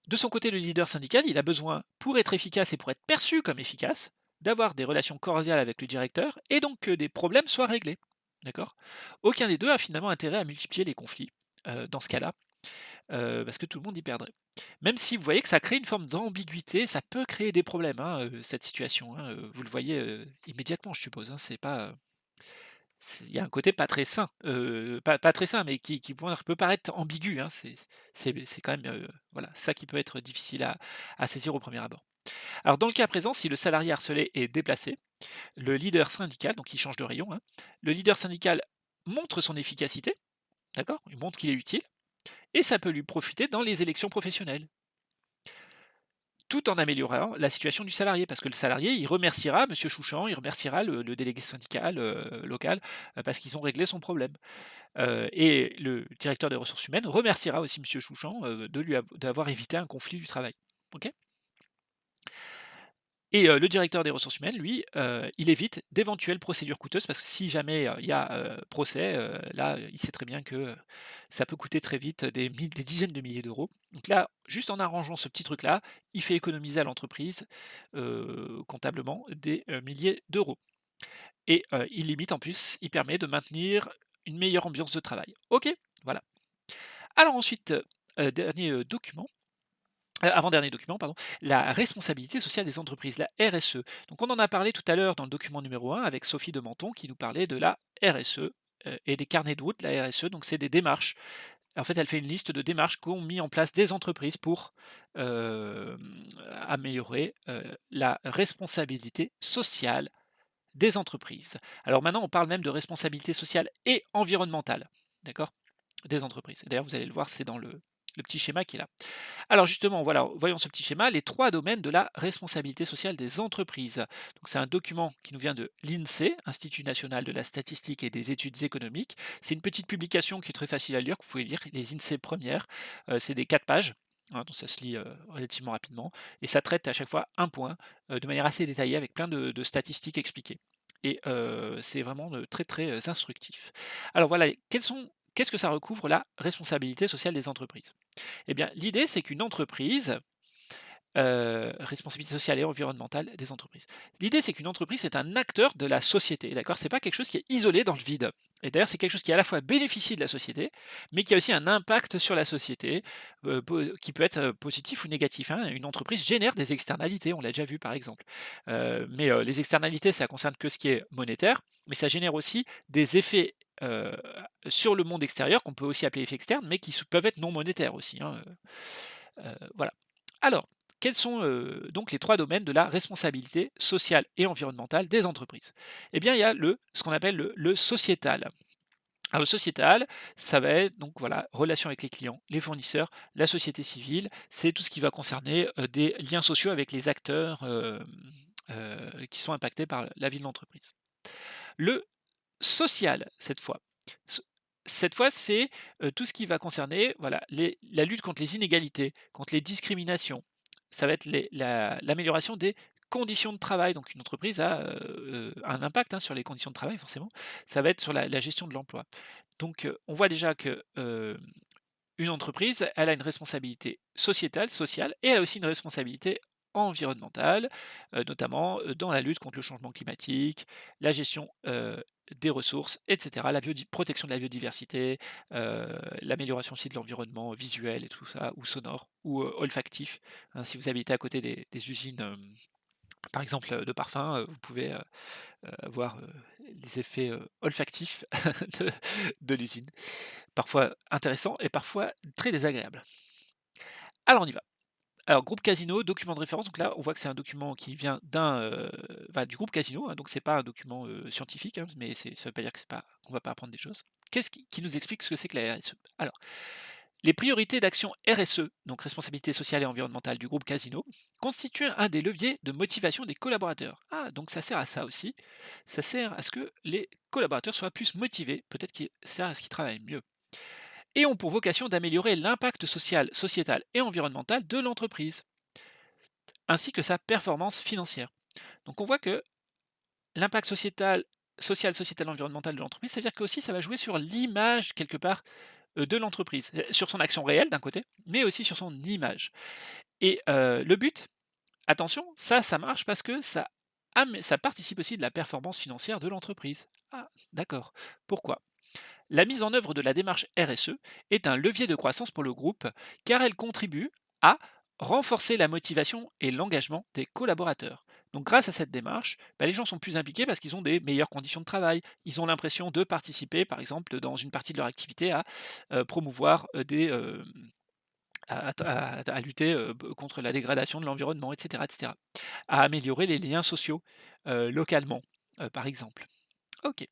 De son côté, le leader syndical, il a besoin, pour être efficace et pour être perçu comme efficace, d'avoir des relations cordiales avec le directeur et donc que des problèmes soient réglés. D'accord? Aucun des deux a finalement intérêt à multiplier les conflits dans ce cas-là, parce que tout le monde y perdrait. Même si vous voyez que ça crée une forme d'ambiguïté, ça peut créer des problèmes, hein, cette situation, hein, vous le voyez immédiatement, je suppose, hein, c'est pas, il y a un côté pas très sain, pas très sain, mais qui peut paraître ambigu, hein. C'est quand même, voilà, ça qui peut être difficile à saisir au premier abord. Alors dans le cas présent, si le salarié harcelé est déplacé, le leader syndical, donc il change de rayon, hein, le leader syndical montre son efficacité, d'accord? Il montre qu'il est utile et ça peut lui profiter dans les élections professionnelles. Tout en améliorant la situation du salarié, parce que le salarié, il remerciera monsieur Chouchan, il remerciera le délégué syndical, local, parce qu'ils ont réglé son problème. Et le directeur des ressources humaines remerciera aussi monsieur Chouchan, d'avoir évité un conflit du travail. OK? Et le directeur des ressources humaines, lui, il évite d'éventuelles procédures coûteuses parce que si jamais, il y a, procès, là, il sait très bien que, ça peut coûter très vite des dizaines de milliers d'euros. Donc là, juste en arrangeant ce petit truc-là, il fait économiser à l'entreprise, comptablement des, milliers d'euros et il limite en plus, il permet de maintenir une meilleure ambiance de travail. OK? Voilà. Alors ensuite, dernier, document. Avant-dernier document, pardon, la responsabilité sociale des entreprises, la RSE. Donc on en a parlé tout à l'heure dans le document numéro 1 avec Sophie de Menton qui nous parlait de la RSE, et des carnets de route, la RSE, donc c'est des démarches. En fait, elle fait une liste de démarches qu'ont mis en place des entreprises pour, améliorer, la responsabilité sociale des entreprises. Alors maintenant, on parle même de responsabilité sociale et environnementale, d'accord? Des entreprises. D'ailleurs, vous allez le voir, c'est dans le petit schéma qui est là. Alors justement, voilà, voyons ce petit schéma, les 3 domaines de la responsabilité sociale des entreprises. Donc c'est un document qui nous vient de l'INSEE, Institut national de la statistique et des études économiques. C'est une petite publication qui est très facile à lire, que vous pouvez lire, les INSEE premières. C'est des 4 pages. Hein, donc ça se lit relativement rapidement et ça traite à chaque fois un point de manière assez détaillée avec plein de statistiques expliquées. Et c'est vraiment très très instructif. Alors voilà, qu'est-ce que ça recouvre la responsabilité sociale des entreprises? Eh bien, l'idée, c'est qu'une entreprise, responsabilité sociale et environnementale des entreprises. L'idée, c'est qu'une entreprise est un acteur de la société, d'accord? C'est pas quelque chose qui est isolé dans le vide. Et d'ailleurs, c'est quelque chose qui à la fois bénéficie de la société, mais qui a aussi un impact sur la société, qui peut être positif ou négatif, hein. Une entreprise génère des externalités, on l'a déjà vu par exemple. Les externalités, ça concerne que ce qui est monétaire, mais ça génère aussi des effets sur le monde extérieur, qu'on peut aussi appeler effets externes, mais peuvent être non monétaires aussi, hein. Voilà. Alors, quels sont donc les 3 domaines de la responsabilité sociale et environnementale des entreprises? Eh bien, il y a ce qu'on appelle le sociétal. Alors le sociétal, ça va être donc voilà, relation avec les clients, les fournisseurs, la société civile, c'est tout ce qui va concerner, des liens sociaux avec les acteurs, qui sont impactés par la vie de l'entreprise. Le social, ce cette fois, c'est, tout ce qui va concerner, voilà, la lutte contre les inégalités, contre les discriminations. Ça va être l'amélioration des conditions de travail. Donc une entreprise a, un impact, hein, sur les conditions de travail forcément. Ça va être sur la gestion de l'emploi. Donc, on voit déjà que, une entreprise, elle a une responsabilité sociétale, sociale et elle a aussi une responsabilité environnementale, notamment, dans la lutte contre le changement climatique, la gestion, des ressources et cetera, la protection de la biodiversité, l'amélioration aussi de l'environnement visuel et tout ça, ou sonore ou, olfactif, hein. Si vous habitez à côté des usines, par exemple, de parfums, vous pouvez, avoir, les effets, olfactifs de l'usine. Parfois intéressant et parfois très désagréable. Alors on y va. Alors groupe Casino, document de référence, donc là on voit que c'est un document qui vient du groupe Casino, hein, donc c'est pas un document, scientifique, hein, mais ça veut pas dire que c'est pas qu'on va pas apprendre des choses. Qu'est-ce qui nous explique ce que c'est que la RSE? Alors, les priorités d'action RSE, donc responsabilité sociale et environnementale du groupe Casino, constituent un des leviers de motivation des collaborateurs. Ah, donc ça sert à ça aussi. Ça sert à ce que les collaborateurs soient plus motivés, peut-être que ça sert à ce qu'ils travaillent mieux et ont pour vocation d'améliorer l'impact social, sociétal et environnemental de l'entreprise, ainsi que sa performance financière. Donc on voit que l'impact social, sociétal, environnemental de l'entreprise, c'est-à-dire que aussi ça va jouer sur l'image quelque part de l'entreprise, sur son action réelle d'un côté, mais aussi sur son image. Et le but, attention, ça marche parce que ça participe aussi de la performance financière de l'entreprise. Ah, d'accord. Pourquoi? La mise en œuvre de la démarche RSE est un levier de croissance pour le groupe car elle contribue à renforcer la motivation et l'engagement des collaborateurs. Donc grâce à cette démarche, les gens sont plus impliqués parce qu'ils ont des meilleures conditions de travail. Ils ont l'impression de participer, par exemple, dans une partie de leur activité à promouvoir à lutter contre la dégradation de l'environnement, etc., etc. À améliorer les liens sociaux localement, par exemple. Ok.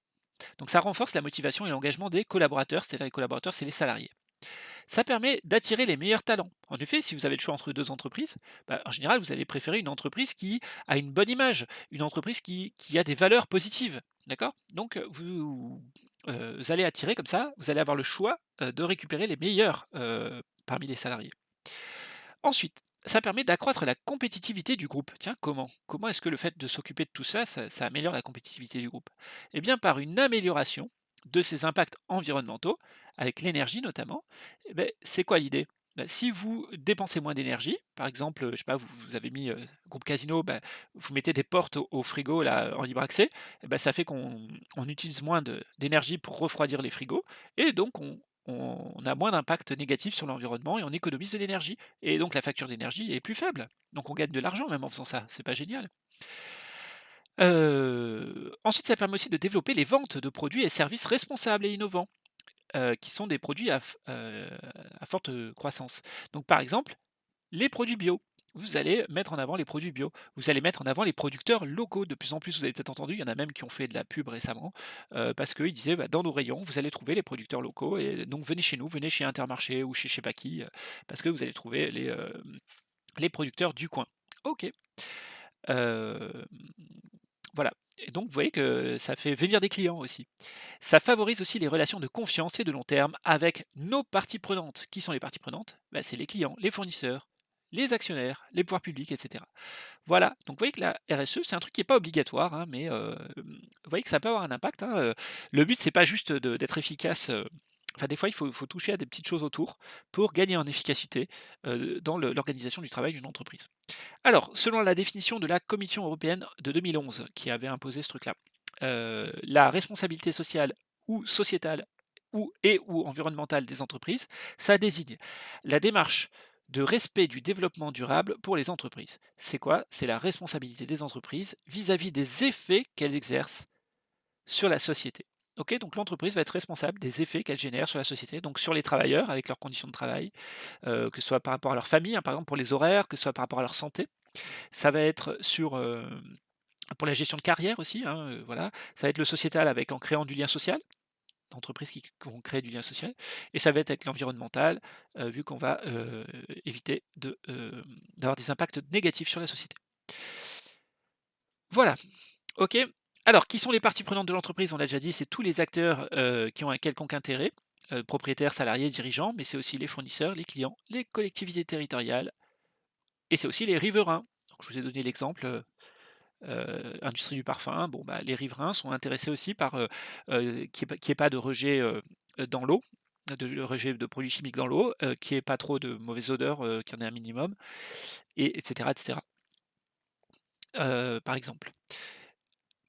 Donc ça renforce la motivation et l'engagement des collaborateurs, c'est-à-dire les collaborateurs, c'est les salariés. Ça permet d'attirer les meilleurs talents. En effet, si vous avez le choix entre 2 entreprises, en général, vous allez préférer une entreprise qui a une bonne image, une entreprise qui a des valeurs positives. D'accord? Donc, vous allez attirer comme ça, vous allez avoir le choix, de récupérer les meilleurs, parmi les salariés. Ensuite, ça permet d'accroître la compétitivité du groupe. Tiens, comment? Comment est-ce que le fait de s'occuper de tout ça, ça améliore la compétitivité du groupe? Eh bien, par une amélioration de ses impacts environnementaux, avec l'énergie notamment. C'est quoi l'idée? Si vous dépensez moins d'énergie, par exemple, je sais pas, vous avez mis groupe casino, vous mettez des portes au frigo là, en libre accès, ça fait qu'on utilise moins d'énergie pour refroidir les frigos, et donc on a moins d'impact négatif sur l'environnement et on économise de l'énergie. Et donc la facture d'énergie est plus faible. Donc on gagne de l'argent même en faisant ça, c'est pas génial? Ensuite, ça permet aussi de développer les ventes de produits et services responsables et innovants, qui sont des produits à forte, croissance. Donc par exemple, les produits bio. vous allez mettre en avant les produits bio. Vous allez mettre en avant les producteurs locaux. De plus en plus, vous avez peut-être entendu, il y en a même qui ont fait de la pub récemment, parce qu'ils disaient: «Bah, dans nos rayons, vous allez trouver les producteurs locaux et donc venez chez nous, venez chez Intermarché ou chez je sais pas qui, parce que vous allez trouver les producteurs du coin». OK. Hem, voilà et donc vous voyez que ça fait venir des clients aussi. Ça favorise aussi les relations de confiance et de long terme avec nos parties prenantes. Qui sont les parties prenantes? Bah, c'est les clients, les fournisseurs, les actionnaires, les pouvoirs publics, et cetera. Voilà, donc vous voyez que la RSE, c'est un truc qui est pas obligatoire, hein, mais vous voyez que ça peut avoir un impact, hein, le but, c'est pas juste d'être efficace, enfin, des fois, il faut toucher à des petites choses autour pour gagner en efficacité, dans l'organisation du travail d'une entreprise. Alors, selon la définition de la Commission européenne de 2011 qui avait imposé ce truc-là, la responsabilité sociale ou sociétale ou environnementale des entreprises, ça désigne la démarche de respect du développement durable pour les entreprises. C'est quoi? C'est la responsabilité des entreprises vis-à-vis des effets qu'elles exercent sur la société. Ok, donc l'entreprise va être responsable des effets qu'elle génère sur la société, donc sur les travailleurs avec leurs conditions de travail, que ce soit par rapport à leur famille, hein, par exemple pour les horaires, que ce soit par rapport à leur santé, ça va être sur, pour la gestion de carrière aussi, hein, voilà. Ça va être le sociétal avec en créant du lien social, d'entreprises qui vont créer du lien social et ça va être avec l'environnemental, vu qu'on va, éviter d'avoir des impacts négatifs sur la société. Voilà, OK. Alors qui sont les parties prenantes de l'entreprise? On l'a déjà dit, c'est tous les acteurs, qui ont un quelconque intérêt, propriétaires, salariés, dirigeants, mais c'est aussi les fournisseurs, les clients, les collectivités territoriales et c'est aussi les riverains. Donc je vous ai donné l'exemple, industrie du parfum, bon, bah, les riverains sont intéressés aussi par, qu'il y ait pas de rejet, dans l'eau, de rejet de produits chimiques dans l'eau, qu'il y ait pas trop de mauvaises odeurs, qu'il y en ait un minimum et cetera, par exemple.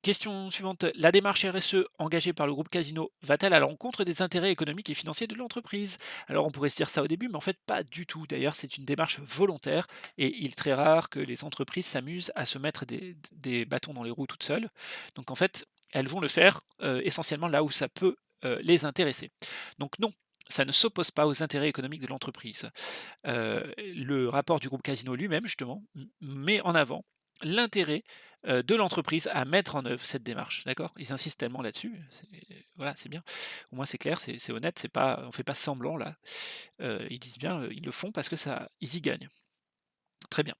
Question suivante, la démarche RSE engagée par le groupe Casino va-t-elle à l'encontre des intérêts économiques et financiers de l'entreprise? Alors on pourrait se dire ça au début, mais en fait pas du tout. D'ailleurs, c'est une démarche volontaire et il est très rare que les entreprises s'amusent à se mettre des bâtons dans les roues toutes seules. Donc en fait, elles vont le faire essentiellement là où ça peut les intéresser. Donc non, ça ne s'oppose pas aux intérêts économiques de l'entreprise. Le rapport du groupe Casino lui-même, justement, met en avant l'intérêt, de l'entreprise à mettre en œuvre cette démarche, d'accord? Ils insistent tellement là-dessus, voilà, c'est bien. Au moins c'est clair, c'est honnête, c'est pas on fait pas semblant là. Ils disent bien, ils le font parce que ça ils y gagnent. Très bien.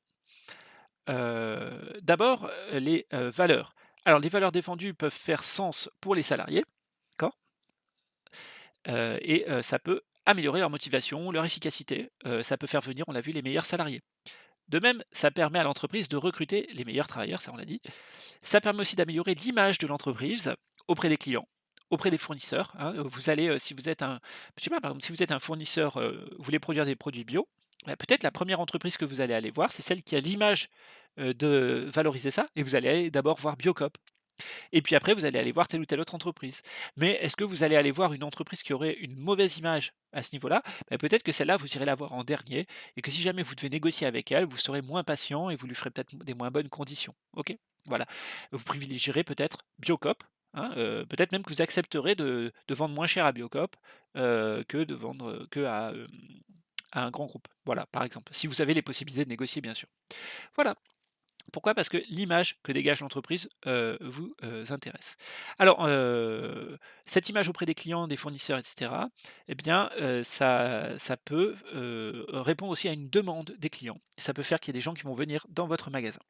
D'abord, les, valeurs. Alors les valeurs défendues peuvent faire sens pour les salariés, d'accord? Et ça peut améliorer leur motivation, leur efficacité, ça peut faire venir, on l'a vu, les meilleurs salariés. De même, ça permet à l'entreprise de recruter les meilleurs travailleurs, ça on l'a dit. Ça permet aussi d'améliorer l'image de l'entreprise auprès des clients, auprès des fournisseurs, hein. Vous allez, si vous êtes un je sais pas, par exemple, si vous êtes un fournisseur, vous voulez produire des produits bio, bah, peut-être la première entreprise que vous allez aller voir, c'est celle qui a l'image, de valoriser ça et vous allez aller d'abord voir Biocop. Et puis après, vous allez aller voir telle ou telle autre entreprise. Mais est-ce que vous allez aller voir une entreprise qui aurait une mauvaise image à ce niveau-là? Bah, peut-être que celle-là, vous irez la voir en dernier et que si jamais vous devez négocier avec elle, vous serez moins patient et vous lui ferez peut-être des moins bonnes conditions. OK? Voilà. Vous privilégierez peut-être Biocop, hein, peut-être même que vous accepterez de vendre moins cher à Biocop, que de vendre, à un grand groupe. Voilà, par exemple. Si vous avez les possibilités de négocier, bien sûr. Voilà. Pourquoi? Parce que l'image que dégage l'entreprise, vous, intéresse. Alors, cette image auprès des clients, des fournisseurs et cetera, eh bien, ça peut, répondre aussi à une demande des clients. Ça peut faire qu'il y ait des gens qui vont venir dans votre magasin.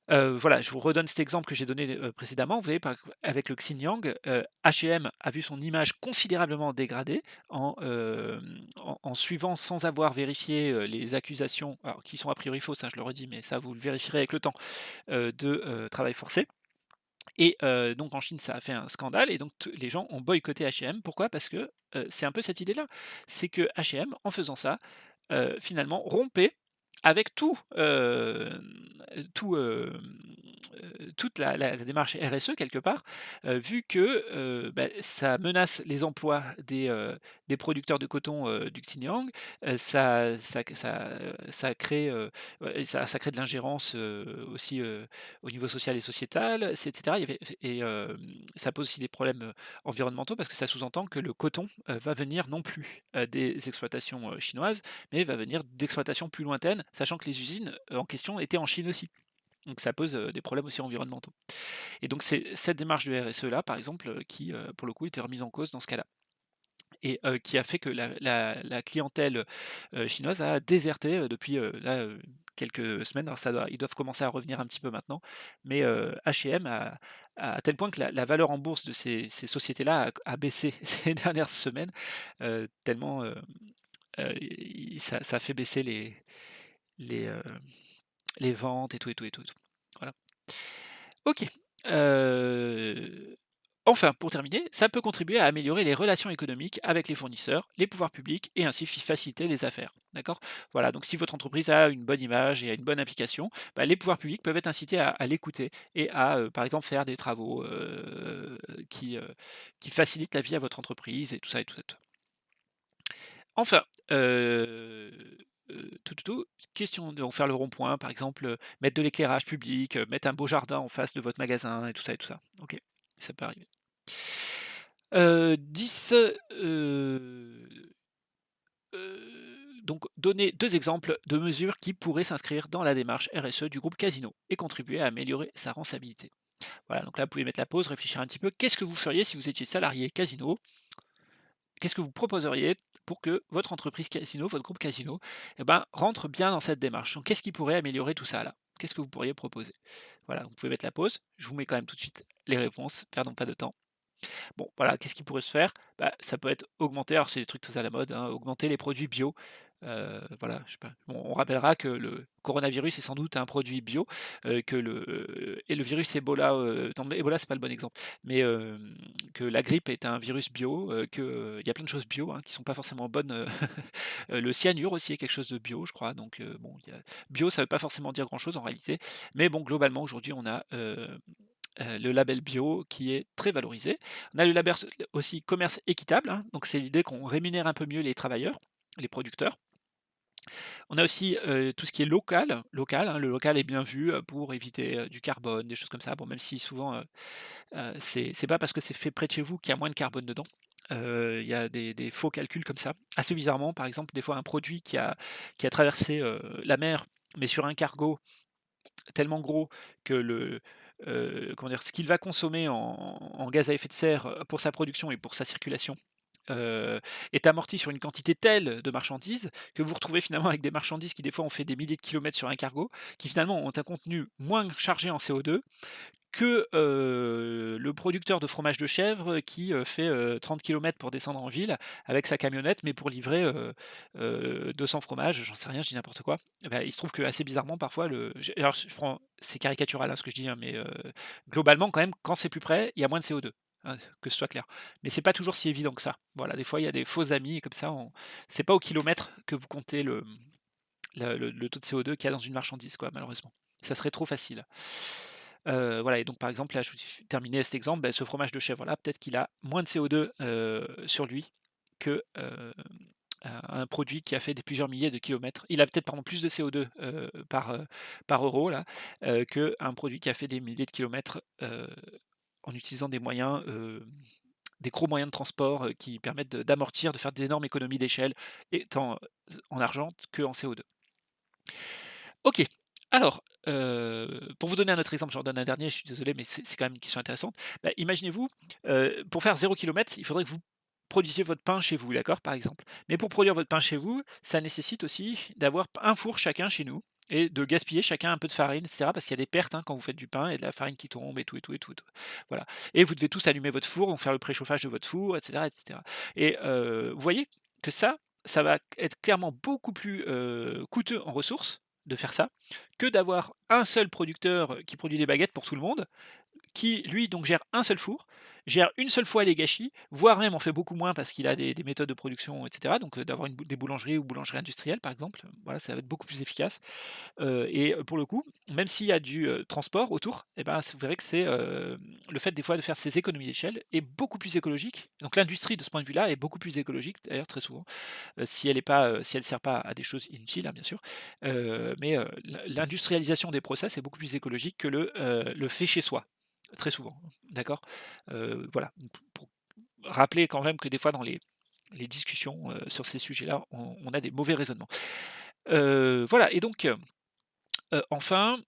Voilà, je vous redonne cet exemple que j'ai donné, précédemment. Vous voyez, avec le Xinjiang, H&M a vu son image considérablement dégradée en suivant sans avoir vérifié, les accusations, alors qui sont a priori fausses, hein, je le redis, mais ça vous le vérifierez avec le temps, de, travail forcé et donc en Chine, ça a fait un scandale et donc les gens ont boycotté H&M. Pourquoi? Parce que, c'est un peu cette idée-là. C'est que H&M, en faisant ça, finalement rompait avec tout, toute la démarche RSE quelque part, vu que, bah, ça menace les emplois des producteurs de coton, du Xinjiang, ça crée, ouais, ça crée de l'ingérence, aussi, au niveau social et sociétal, et cetera. Il y avait et ça pose aussi des problèmes, environnementaux parce que ça sous-entend que le coton, va venir non plus, des exploitations, chinoises, mais va venir d'exploitations plus lointaines Ukraine, sachant que les usines, en question étaient en Chine aussi. Donc ça pose, des problèmes aussi environnementaux et donc c'est cette démarche de RSE là, par exemple, qui, pour le coup, était remise en cause dans ce cas-là et qui a fait que la clientèle, chinoise a déserté, depuis, là, quelques semaines. Alors ça doit ils doivent commencer à revenir un petit peu maintenant, mais H&M à tel point que la valeur en bourse de ces sociétés-là a baissé ces dernières semaines, tellement, i ça a fait baisser les, heu, les ventes et tout, et tout, et tout, et tout. Voilà. OK. Heu, enfin, pour terminer, ça peut contribuer à améliorer les relations économiques avec les fournisseurs, les pouvoirs publics et ainsi faciliter les affaires. D'accord? Voilà, donc si votre entreprise a une bonne image et a une bonne application, bah, les pouvoirs publics peuvent être incités à l'écouter et à, par exemple, faire des travaux, qui facilitent la vie à votre entreprise et tout ça et tout ça, tout ça. Enfin, question de faire le rond-point, par exemple, mettre de l'éclairage public, mettre un beau jardin en face de votre magasin et tout ça. OK, ça peut arriver. 10, donc donner 2 exemples de mesures qui pourraient s'inscrire dans la démarche RSE du groupe Casino et contribuer à améliorer sa rentabilité. Voilà, donc là, vous pouvez mettre la pause, réfléchir un petit peu. Qu'est-ce que vous feriez si vous étiez salarié Casino? Qu'est-ce que vous proposeriez pour que votre entreprise casino, votre groupe casino, eh ben, rentre bien dans cette démarche? Donc qu'est-ce qui pourrait améliorer tout ça là? Qu'est-ce que vous pourriez proposer? Voilà, vous pouvez mettre la pause. Je vous mets quand même tout de suite les réponses, perdons pas de temps. Bon, voilà, qu'est-ce qui pourrait se faire? Bah, ça peut être augmenter, alors c'est des trucs très à la mode, hein, augmenter les produits bio. Voilà, je sais pas. Bon, on rappellera que le coronavirus est sans doute un produit bio, que le virus Ebola, non, mais Ebola, c'est pas le bon exemple, mais que la grippe est un virus bio, il y a plein de choses bio, hein, qui sont pas forcément bonnes, le cyanure aussi est quelque chose de bio, je crois, donc bon, bio, ça veut pas forcément dire grand-chose en réalité, mais bon, globalement, aujourd'hui, on a, le label bio qui est très valorisé. On a le label aussi commerce équitable, hein, donc c'est l'idée qu'on rémunère un peu mieux les travailleurs, les producteurs. On a aussi, tout ce qui est local, hein, le local est bien vu, pour éviter, du carbone, des choses comme ça. Bon, même si souvent, c'est pas parce que c'est fait près de chez vous qu'il y a moins de carbone dedans. Il y a des faux calculs comme ça. Assez bizarrement, par exemple, des fois un produit qui a traversé, la mer, mais sur un cargo tellement gros que comment dire? Ce qu'il va consommer en gaz à effet de serre, pour sa production et pour sa circulation, heu, est amorti sur une quantité telle de marchandises que vous retrouvez finalement avec des marchandises qui des fois ont fait des milliers de kilomètres sur un cargo, qui finalement ont un contenu moins chargé en CO2 que, le producteur de fromage de chèvre qui, fait, 30 kilomètres pour descendre en ville avec sa camionnette, mais pour livrer, 200 fromages, j'en sais rien, je dis n'importe quoi. Et bah, il se trouve que assez bizarrement parfois alors je prends c'est caricatural, hein, ce que je dis, hein, mais globalement quand même, quand c'est plus près, il y a moins de CO2, hein, que ce soit clair. Mais c'est pas toujours si évident que ça. Voilà, des fois il y a des faux amis comme ça, on c'est pas au kilomètre que vous comptez le taux de CO2 qu'il y a dans une marchandise quoi, malheureusement. Ça serait trop facile. Voilà et donc par exemple là, je vous terminer cet exemple, ce fromage de chèvre là, peut-être qu'il a moins de CO2, sur lui que, un produit qui a fait des plusieurs milliers de kilomètres. Il a peut-être pardon plus de CO2, par euro là, qu'un produit qui a fait des milliers de kilomètres, en utilisant des moyens, des gros moyens de transport, qui permettent d'amortir, de faire d'énormes économies d'échelle et tant, en argent qu'en CO2. OK. Alors, pour vous donner un autre exemple, j'en donne un dernier, je suis désolé, mais c'est quand même une question intéressante. Bah, imaginez-vous, pour faire 0 km, il faudrait que vous produisiez votre pain chez vous, d'accord? Par exemple. Mais pour produire votre pain chez vous, ça nécessite aussi d'avoir un four chacun chez nous et de gaspiller chacun un peu de farine et cetera, parce qu'il y a des pertes, hein, quand vous faites du pain et de la farine qui tombe et tout, et tout, et tout, et tout. Voilà et vous devez tous allumer votre four, donc faire le préchauffage de votre four et cetera et cetera et vous voyez que ça va être clairement beaucoup plus, coûteux en ressources de faire ça, que d'avoir un seul producteur qui produit des baguettes pour tout le monde, qui lui donc gère un seul four, gère une seule fois les gâchis, voire même en fait beaucoup moins parce qu'il a des méthodes de production et cetera, donc d'avoir des boulangeries ou boulangeries industrielles par exemple, voilà, ça va être beaucoup plus efficace. Et pour le coup, même s'il y a du, transport autour et ben, vous verrez que le fait des fois de faire ces économies d'échelle est beaucoup plus écologique. Donc l'industrie de ce point de vue-là est beaucoup plus écologique d'ailleurs très souvent, si elle est pas, si elle sert pas à des choses inutiles, hein, bien sûr. Mais l'industrialisation des process est beaucoup plus écologique que le fait chez soi, très souvent, d'accord? Voilà, pour rappeler quand même que des fois dans les discussions, sur ces sujets-là, on a des mauvais raisonnements. Voilà et donc, enfin,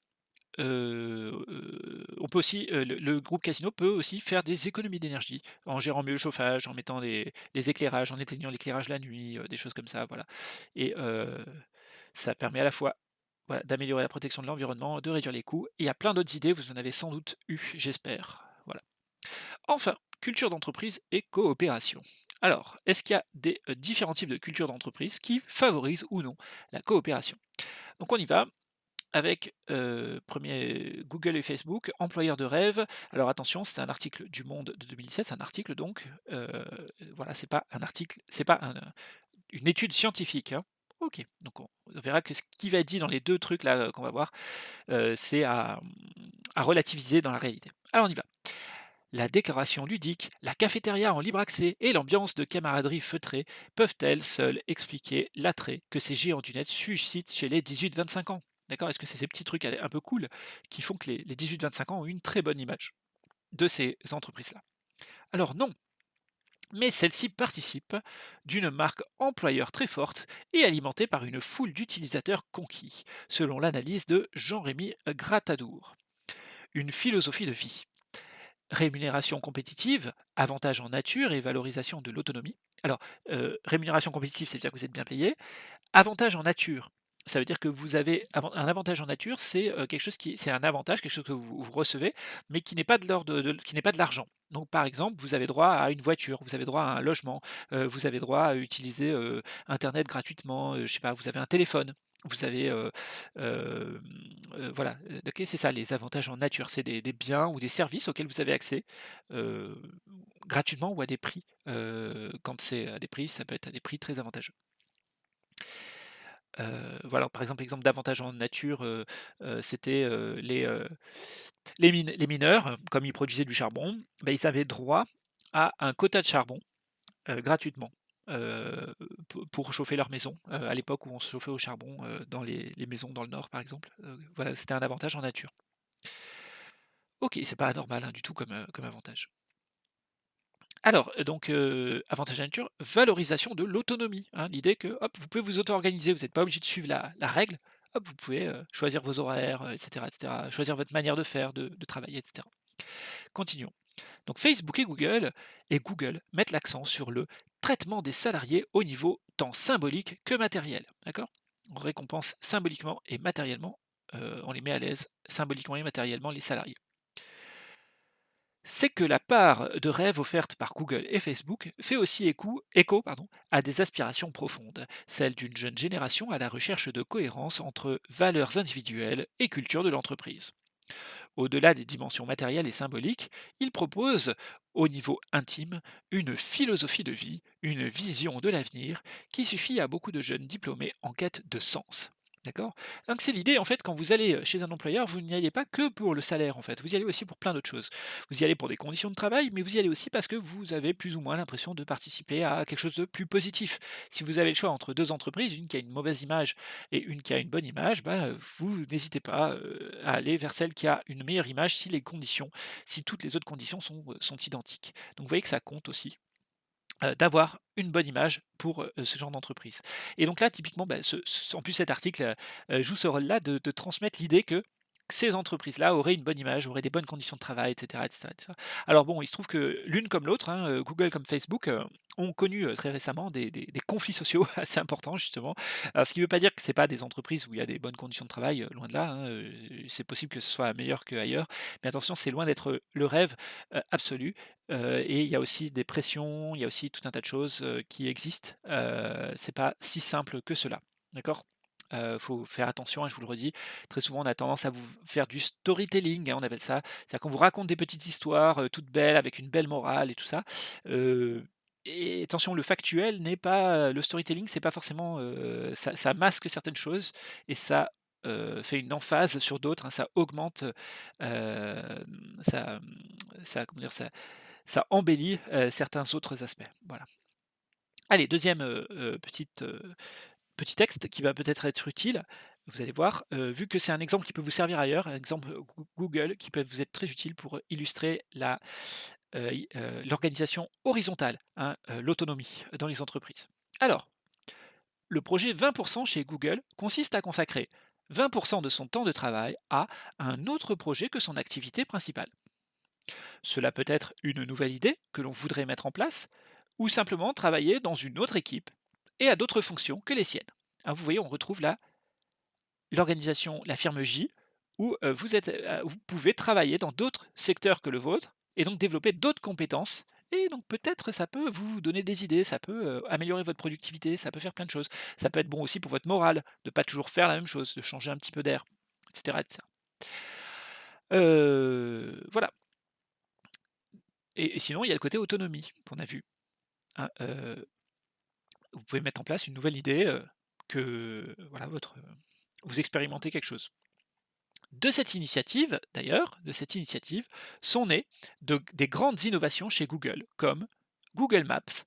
on peut aussi, le groupe Casino peut aussi faire des économies d'énergie en gérant mieux le chauffage, en mettant les éclairages, en éteignant l'éclairage la nuit, des choses comme ça, voilà et ça permet à la fois, voilà, d'améliorer la protection de l'environnement, de réduire les coûts et il y a plein d'autres idées, vous en avez sans doute eu, j'espère, voilà. Enfin, culture d'entreprise et coopération. Alors, est-ce qu'il y a des, différents types de culture d'entreprise qui favorisent ou non la coopération? Donc on y va avec, 1 Google et Facebook, employeurs de rêve. Alors attention, c'est un article du Monde de 2017, c'est un article donc, voilà, c'est pas un article, c'est pas une étude scientifique, hein. OK, donc on verra que ce qui va être dit dans les 2 trucs là, qu'on va voir, c'est à relativiser dans la réalité. Alors on y va. La décoration ludique, la cafétéria en libre accès et l'ambiance de camaraderie feutrée peuvent-elles seules expliquer l'attrait que ces géants du net suscitent chez les 18-25 ans? D'accord? Est-ce que c'est ces petits trucs un peu cool qui font que les 18-25 ans ont une très bonne image de ces entreprises-là? Alors non, mais celles-ci participent d'une marque employeur très forte et alimentée par une foule d'utilisateurs conquis, selon l'analyse de Jean-Rémy Gratadour. Une philosophie de vie. Rémunération compétitive, avantages en nature et valorisation de l'autonomie. Alors, rémunération compétitive, c'est-à-dire que vous êtes bien payé. Avantage en nature, ça veut dire que vous avez un avantage en nature, c'est, quelque chose qui c'est un avantage, quelque chose que vous recevez, mais qui n'est pas de l'ordre qui n'est pas de l'argent. Donc par exemple, vous avez droit à une voiture, vous avez droit à un logement, vous avez droit à utiliser, internet gratuitement, je sais pas, vous avez un téléphone, vous avez, hem, voilà, OK, c'est ça les avantages en nature, c'est des biens ou des services auxquels vous avez accès, heu, gratuitement ou à des prix, quand c'est à des prix, ça peut être à des prix très avantageux. Voilà, par exemple, exemple d'avantage en nature, c'était, les mineurs, comme ils produisaient du charbon, bah, ils avaient droit à un quota de charbon, gratuitement, pour chauffer leur maison, à l'époque où on se chauffait au charbon, dans les maisons dans le nord, par exemple, voilà, c'était un avantage en nature. OK, c'est pas anormal, hein, du tout comme avantage. Alors, donc, avantage à nature, valorisation de l'autonomie, hein. L'idée que, hop, vous pouvez vous auto-organiser, vous n'êtes pas obligé de suivre la règle. Hop, vous pouvez, choisir vos horaires, et cetera, choisir votre manière de faire, de travailler, et cetera. Continuons. Donc Facebook et Google mettent l'accent sur le traitement des salariés au niveau tant symbolique que matériel, d'accord? On récompense symboliquement et matériellement, on les met à l'aise symboliquement et matériellement les salariés. C'est que la part de rêve offerte par Google et Facebook fait aussi écho à des aspirations profondes, celles d'une jeune génération à la recherche de cohérence entre valeurs individuelles et culture de l'entreprise. Au-delà des dimensions matérielles et symboliques, ils proposent, au niveau intime, une philosophie de vie, une vision de l'avenir qui suffit à beaucoup de jeunes diplômés en quête de sens. D'accord. Donc c'est l'idée, en fait, quand vous allez chez un employeur, vous n'y allez pas que pour le salaire, en fait. Vous y allez aussi pour plein d'autres choses. Vous y allez pour des conditions de travail, mais vous y allez aussi parce que vous avez plus ou moins l'impression de participer à quelque chose de plus positif. Si vous avez le choix entre deux entreprises, une qui a une mauvaise image et une qui a une bonne image, bah, vous n'hésitez pas, à aller vers celle qui a une meilleure image si toutes les autres conditions sont identiques. Donc vous voyez que ça compte aussi, d'avoir une bonne image pour, ce genre d'entreprise. Et donc là, typiquement, bah, en plus cet article, joue ce rôle-là de transmettre l'idée que ces entreprises-là auraient une bonne image, auraient des bonnes conditions de travail, et cetera, et cetera, et cetera. Alors bon, il se trouve que l'une comme l'autre, hein, Google comme Facebook, ont connu, très récemment des conflits sociaux assez importants justement. Alors ce qui ne veut pas dire que c'est pas des entreprises où il y a des bonnes conditions de travail, loin de là, hein, c'est possible que ce soit meilleur qu'ailleurs. Mais attention, c'est loin d'être, le rêve, absolu. Et il y a aussi des pressions, il y a aussi tout un tas de choses, qui existent. C'est pas si simple que cela, d'accord? Faut faire attention, hein, je vous le redis. Très souvent, on a tendance à vous faire du storytelling, hein, on appelle ça. C'est-à-dire qu'on vous raconte des petites histoires, toutes belles, avec une belle morale et tout ça. Heu et attention, le factuel n'est pas, le storytelling, c'est pas forcément, ça masque certaines choses et ça, fait une emphase sur d'autres, hein. Ça augmente, ça, ça comment dire? Ça embellit, certains autres aspects, voilà. Allez, deuxième petit texte qui va peut-être être utile. Vous allez voir, vu que c'est un exemple qui peut vous servir ailleurs, un exemple, Google qui peut vous être très utile pour, illustrer l'organisation horizontale, hein, l'autonomie dans les entreprises. Alors, Le projet 20% chez Google consiste à consacrer 20% de son temps de travail à un autre projet que son activité principale. Cela peut être une nouvelle idée que l'on voudrait mettre en place, ou simplement travailler dans une autre équipe et à d'autres fonctions que les siennes. Hein, vous voyez, on retrouve là l'organisation, la firme J, où vous pouvez travailler dans d'autres secteurs que le vôtre et donc développer d'autres compétences. Et donc peut-être ça peut vous donner des idées, ça peut améliorer votre productivité, ça peut faire plein de choses. Ça peut être bon aussi pour votre morale, de pas toujours faire la même chose, de changer un petit peu d'air, etc., etc. Voilà. Et sinon, il y a le côté autonomie qu'on a vu, hein. Vous pouvez mettre en place une nouvelle idée, que voilà, vous expérimentez quelque chose. De cette initiative, d'ailleurs, de cette initiative sont nées des grandes innovations chez Google, comme Google Maps,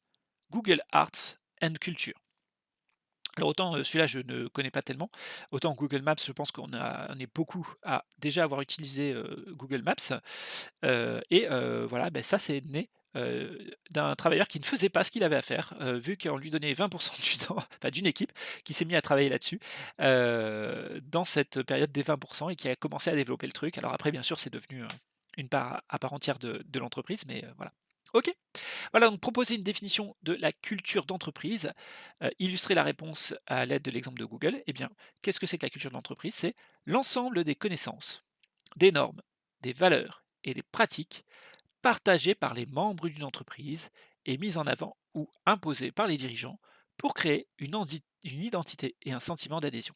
Google Arts and Culture. Alors autant celui-là je ne connais pas tellement, autant Google Maps je pense on est beaucoup à déjà avoir utilisé Google Maps. Voilà, ça c'est né, d'un travailleur qui ne faisait pas ce qu'il avait à faire, vu qu'on lui donnait 20 du temps, enfin d'une équipe qui s'est mis à travailler là-dessus, dans cette période des 20 et qui a commencé à développer le truc. Alors après bien sûr c'est devenu, une part à part entière de l'entreprise, mais voilà. OK. Voilà, donc proposer une définition de la culture d'entreprise, illustrer la réponse à l'aide de l'exemple de Google. Eh bien, qu'est-ce que c'est que la culture d'entreprise? C'est l'ensemble des connaissances, des normes, des valeurs et des pratiques partagées par les membres d'une entreprise et mises en avant ou imposées par les dirigeants pour créer une identité et un sentiment d'adhésion.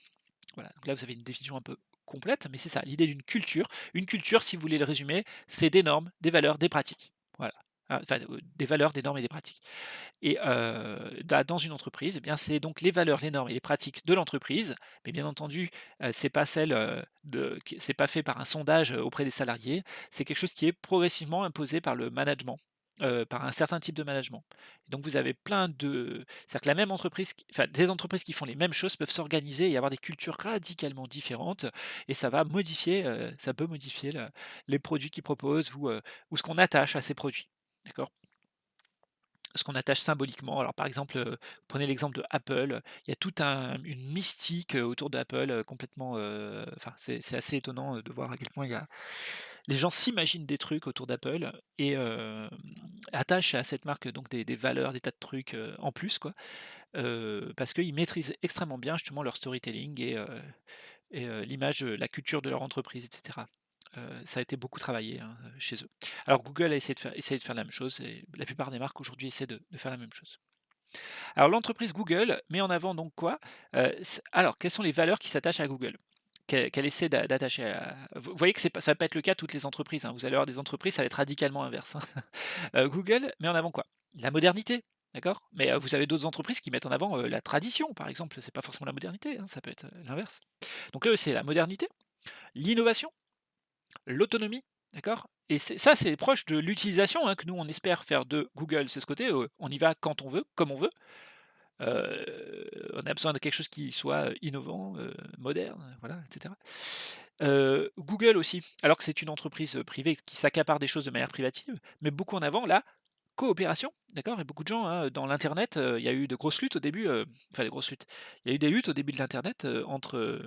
Voilà, donc là vous avez une définition un peu complète, mais c'est ça, l'idée d'une culture. Une culture, si vous voulez le résumer, c'est des normes, des valeurs, des pratiques. Voilà. Hein, enfin, des valeurs, des normes et des pratiques. Et dans une entreprise, eh bien, c'est donc les valeurs, les normes et les pratiques de l'entreprise, mais bien entendu, c'est pas celle, c'est pas fait par un sondage, auprès des salariés. C'est quelque chose qui est progressivement imposé par le management, par un certain type de management. Donc vous avez plein de c'est-à-dire que la même entreprise qui enfin, des entreprises qui font les mêmes choses peuvent s'organiser et avoir des cultures radicalement différentes et ça peut modifier les produits qu'ils proposent ou ce qu'on attache à ces produits. D'accord? Ce qu'on attache symboliquement. Alors par exemple, prenez l'exemple de Apple, il y a toute une mystique, autour d'Apple, complètement, enfin c'est assez étonnant, de voir à quel point il y a les gens s'imaginent des trucs autour d'Apple et attachent à cette marque donc des valeurs, des tas de trucs, en plus quoi, parce qu'ils maîtrisent extrêmement bien justement leur storytelling l'image, la culture de leur entreprise et cetera. Ça a été beaucoup travaillé, hein, chez eux. Alors Google a essayé de faire la même chose et la plupart des marques aujourd'hui essaient de faire la même chose. Alors l'entreprise Google met en avant donc quoi? Alors quelles sont les valeurs qui s'attachent à Google? Qu'elle essaie d'attacher à vous voyez que c'est pas ça va pas être le cas de toutes les entreprises, hein. Vous allez avoir des entreprises, ça va être radicalement inverse, hein. Google met en avant quoi? La modernité, d'accord? Mais, vous avez d'autres entreprises qui mettent en avant, la tradition, par exemple, c'est pas forcément la modernité, hein, ça peut être, l'inverse. Donc eux, c'est la modernité, l'innovation, l'autonomie, d'accord? Et c'est proche de l'utilisation, hein, que nous on espère faire de Google. C'est ce côté, on y va quand on veut, comme on veut. On a besoin de quelque chose qui soit, innovant, moderne, voilà, et cetera. Google aussi, alors que c'est une entreprise, privée qui s'accapare des choses de manière privative, met beaucoup en avant la coopération, d'accord? Et beaucoup de gens, hein, dans l'internet, il y a eu de grosses luttes au début, enfin des grosses luttes. Il y a eu des luttes au début de l'internet, entre,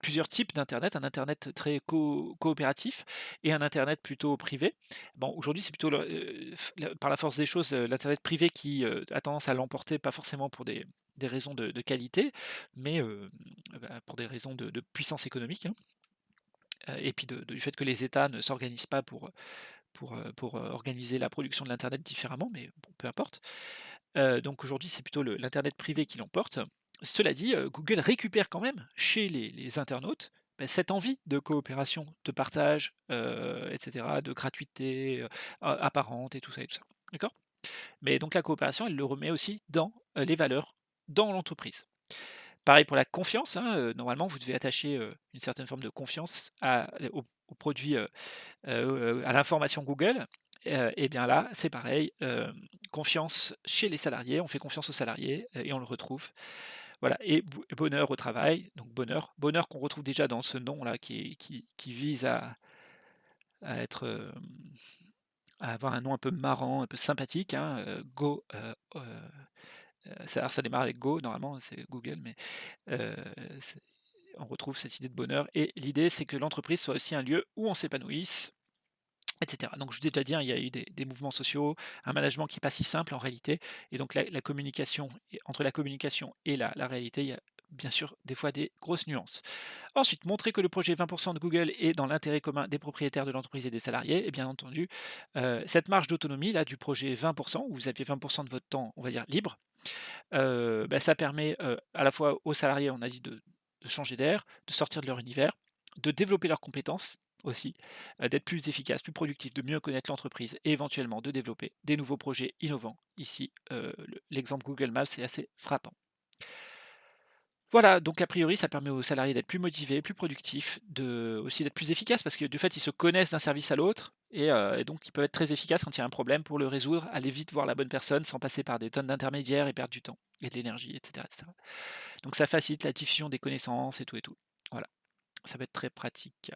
plusieurs types d'internet, un internet très coopératif et un internet plutôt privé. Bon, aujourd'hui, c'est plutôt par la force des choses, l'internet privé qui, a tendance à l'emporter, pas forcément pour des raisons de qualité, mais, pour des raisons de puissance économique, hein, et puis du fait que les États ne s'organisent pas pour organiser la production de l'internet différemment, mais bon, peu importe. Donc aujourd'hui, c'est plutôt l'internet privé qui l'emporte. Cela dit, Google récupère quand même chez les internautes, cette envie de coopération, de partage, et cetera, de gratuité, apparente et tout ça. D'accord? Mais donc la coopération, elle le remet aussi dans, les valeurs, dans l'entreprise. Pareil pour la confiance, hein, normalement vous devez attacher, une certaine forme de confiance aux produits, à l'information Google, et bien là, c'est pareil, confiance chez les salariés, on fait confiance aux salariés, et on le retrouve. Voilà et bonheur au travail, donc bonheur qu'on retrouve déjà dans ce nom-là qui vise à être, à avoir un nom un peu marrant, un peu sympathique, hein, Ça démarre avec Go normalement, c'est Google, mais heu, c'est on retrouve cette idée de bonheur et l'idée, c'est que l'entreprise soit aussi un lieu où on s'épanouisse et cetera. Donc je vous ai déjà dit, hein, il y a eu des mouvements sociaux, un management qui est pas si simple en réalité et donc la communication et entre la communication et la réalité, il y a bien sûr des fois des grosses nuances. Ensuite, montrer que le projet 20 de Google est dans l'intérêt commun des propriétaires de l'entreprise et des salariés et bien entendu, cette marge d'autonomie là du projet 20 où vous aviez 20 de votre temps, on va dire libre, bah, ça permet, à la fois aux salariés, on a dit de changer d'air, de sortir de leur univers, de développer leurs compétences aussi, d'être plus efficaces, plus productifs, de mieux connaître l'entreprise et éventuellement de développer des nouveaux projets innovants. Ici, l'exemple Google Maps est assez frappant. Voilà, donc a priori, ça permet aux salariés d'être plus motivés, plus productifs, aussi d'être plus efficaces parce que du fait, ils se connaissent d'un service à l'autre et donc ils peuvent être très efficaces quand il y a un problème pour le résoudre, aller vite voir la bonne personne sans passer par des tonnes d'intermédiaires et perdre du temps et de l'énergie, et cetera. Donc ça facilite la diffusion des connaissances et tout et tout. Voilà, ça peut être très pratique.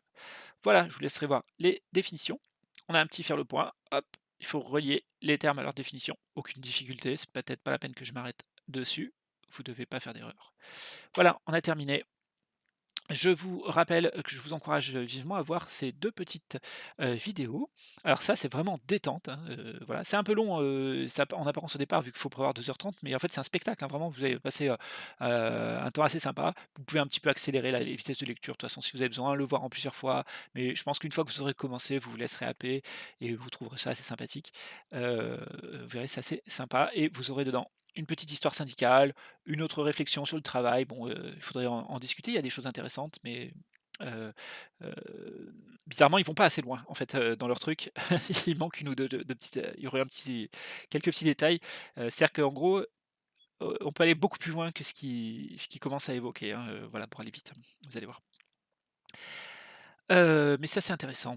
Voilà, je vous laisserai voir les définitions. On a un petit faire le point, hop, il faut relier les termes à leur définition. Aucune difficulté, c'est peut-être pas la peine que je m'arrête dessus. Vous devez pas faire d'erreur. Voilà, on a terminé. Je vous rappelle que je vous encourage vivement à voir ces 2 petites, vidéos. Alors ça, c'est vraiment détente, hein, voilà. C'est un peu long, ça en apparence au départ vu qu'il faut prévoir 2h30, mais en fait, c'est un spectacle, hein, vraiment, vous allez passer, un temps assez sympa. Vous pouvez un petit peu accélérer la les vitesses de lecture, de toute façon, si vous avez besoin, le voir en plusieurs fois, mais je pense qu'une fois que vous aurez commencé, vous vous laisserez happer et vous trouverez ça assez sympathique. Vous verrez, c'est assez sympa et vous aurez dedans une petite histoire syndicale, une autre réflexion sur le travail, bon, il faudrait en discuter, il y a des choses intéressantes, mais heu bizarrement, ils vont pas assez loin, en fait, dans leur truc. Il manque une ou 2 de petites, il y aurait quelques petits détails. C'est-à-dire qu'en gros, on peut aller beaucoup plus loin que ce qui commence à évoquer, hein, voilà, pour aller vite, vous allez voir. Mais ça, c'est intéressant.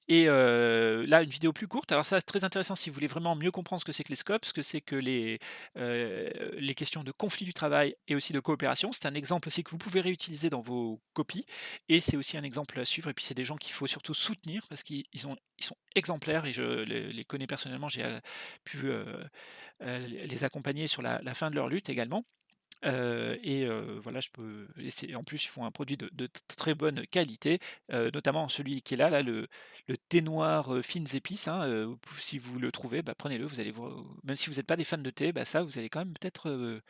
Et là, une vidéo plus courte, alors ça, c'est très intéressant si vous voulez vraiment mieux comprendre ce que c'est que les scopes, ce que c'est que les questions de conflit du travail et aussi de coopération. C'est un exemple aussi que vous pouvez réutiliser dans vos copies et c'est aussi un exemple à suivre et puis c'est des gens qu'il faut surtout soutenir parce qu'ils sont exemplaires et je les connais personnellement. J'ai, pu, les accompagner sur la fin de leur lutte également. Voilà, je peux et c'est en plus, ils font un produit de très bonne qualité, notamment celui qui est là, le thé noir, fines épices, hein, si vous le trouvez, bah, prenez-le, vous allez voir même si vous n'êtes pas des fans de thé, bah, ça, vous allez quand même peut-être,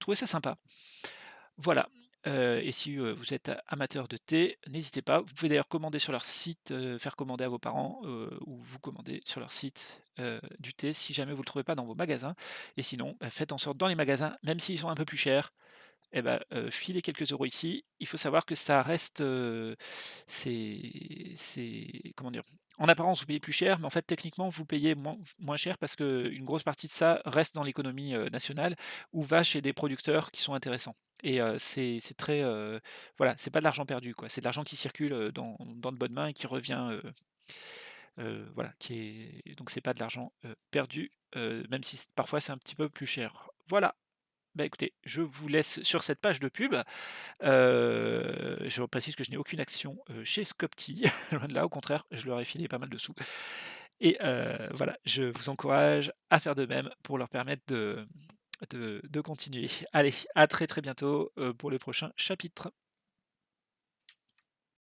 trouver ça sympa. Voilà, et si, vous êtes amateur de thé, n'hésitez pas. Vous pouvez d'ailleurs commander sur leur site, faire commander à vos parents, ou vous commander sur leur site, du thé si jamais vous ne le trouvez pas dans vos magasins et sinon, bah, faites en sorte dans les magasins, même s'ils sont un peu plus chers, et bah, filez quelques euros ici. Il faut savoir que ça reste, c'est comment dire? En apparence, vous payez plus cher, mais en fait, techniquement, vous payez moins cher parce qu'une grosse partie de ça reste dans l'économie, nationale ou va chez des producteurs qui sont intéressants et c'est très, voilà, c'est pas de l'argent perdu, quoi. C'est de l'argent qui circule, dans de bonnes mains et qui revient, voilà, qui est donc c'est pas de l'argent, perdu, même si parfois c'est un petit peu plus cher. Voilà. Bah, écoutez, je vous laisse sur cette page de pub. Je précise que je n'ai aucune action, chez Scopti, loin de là, au contraire, je leur ai filé pas mal de sous et voilà, je vous encourage à faire de même pour leur permettre de continuer. Allez, à très, très bientôt, pour le prochain chapitre.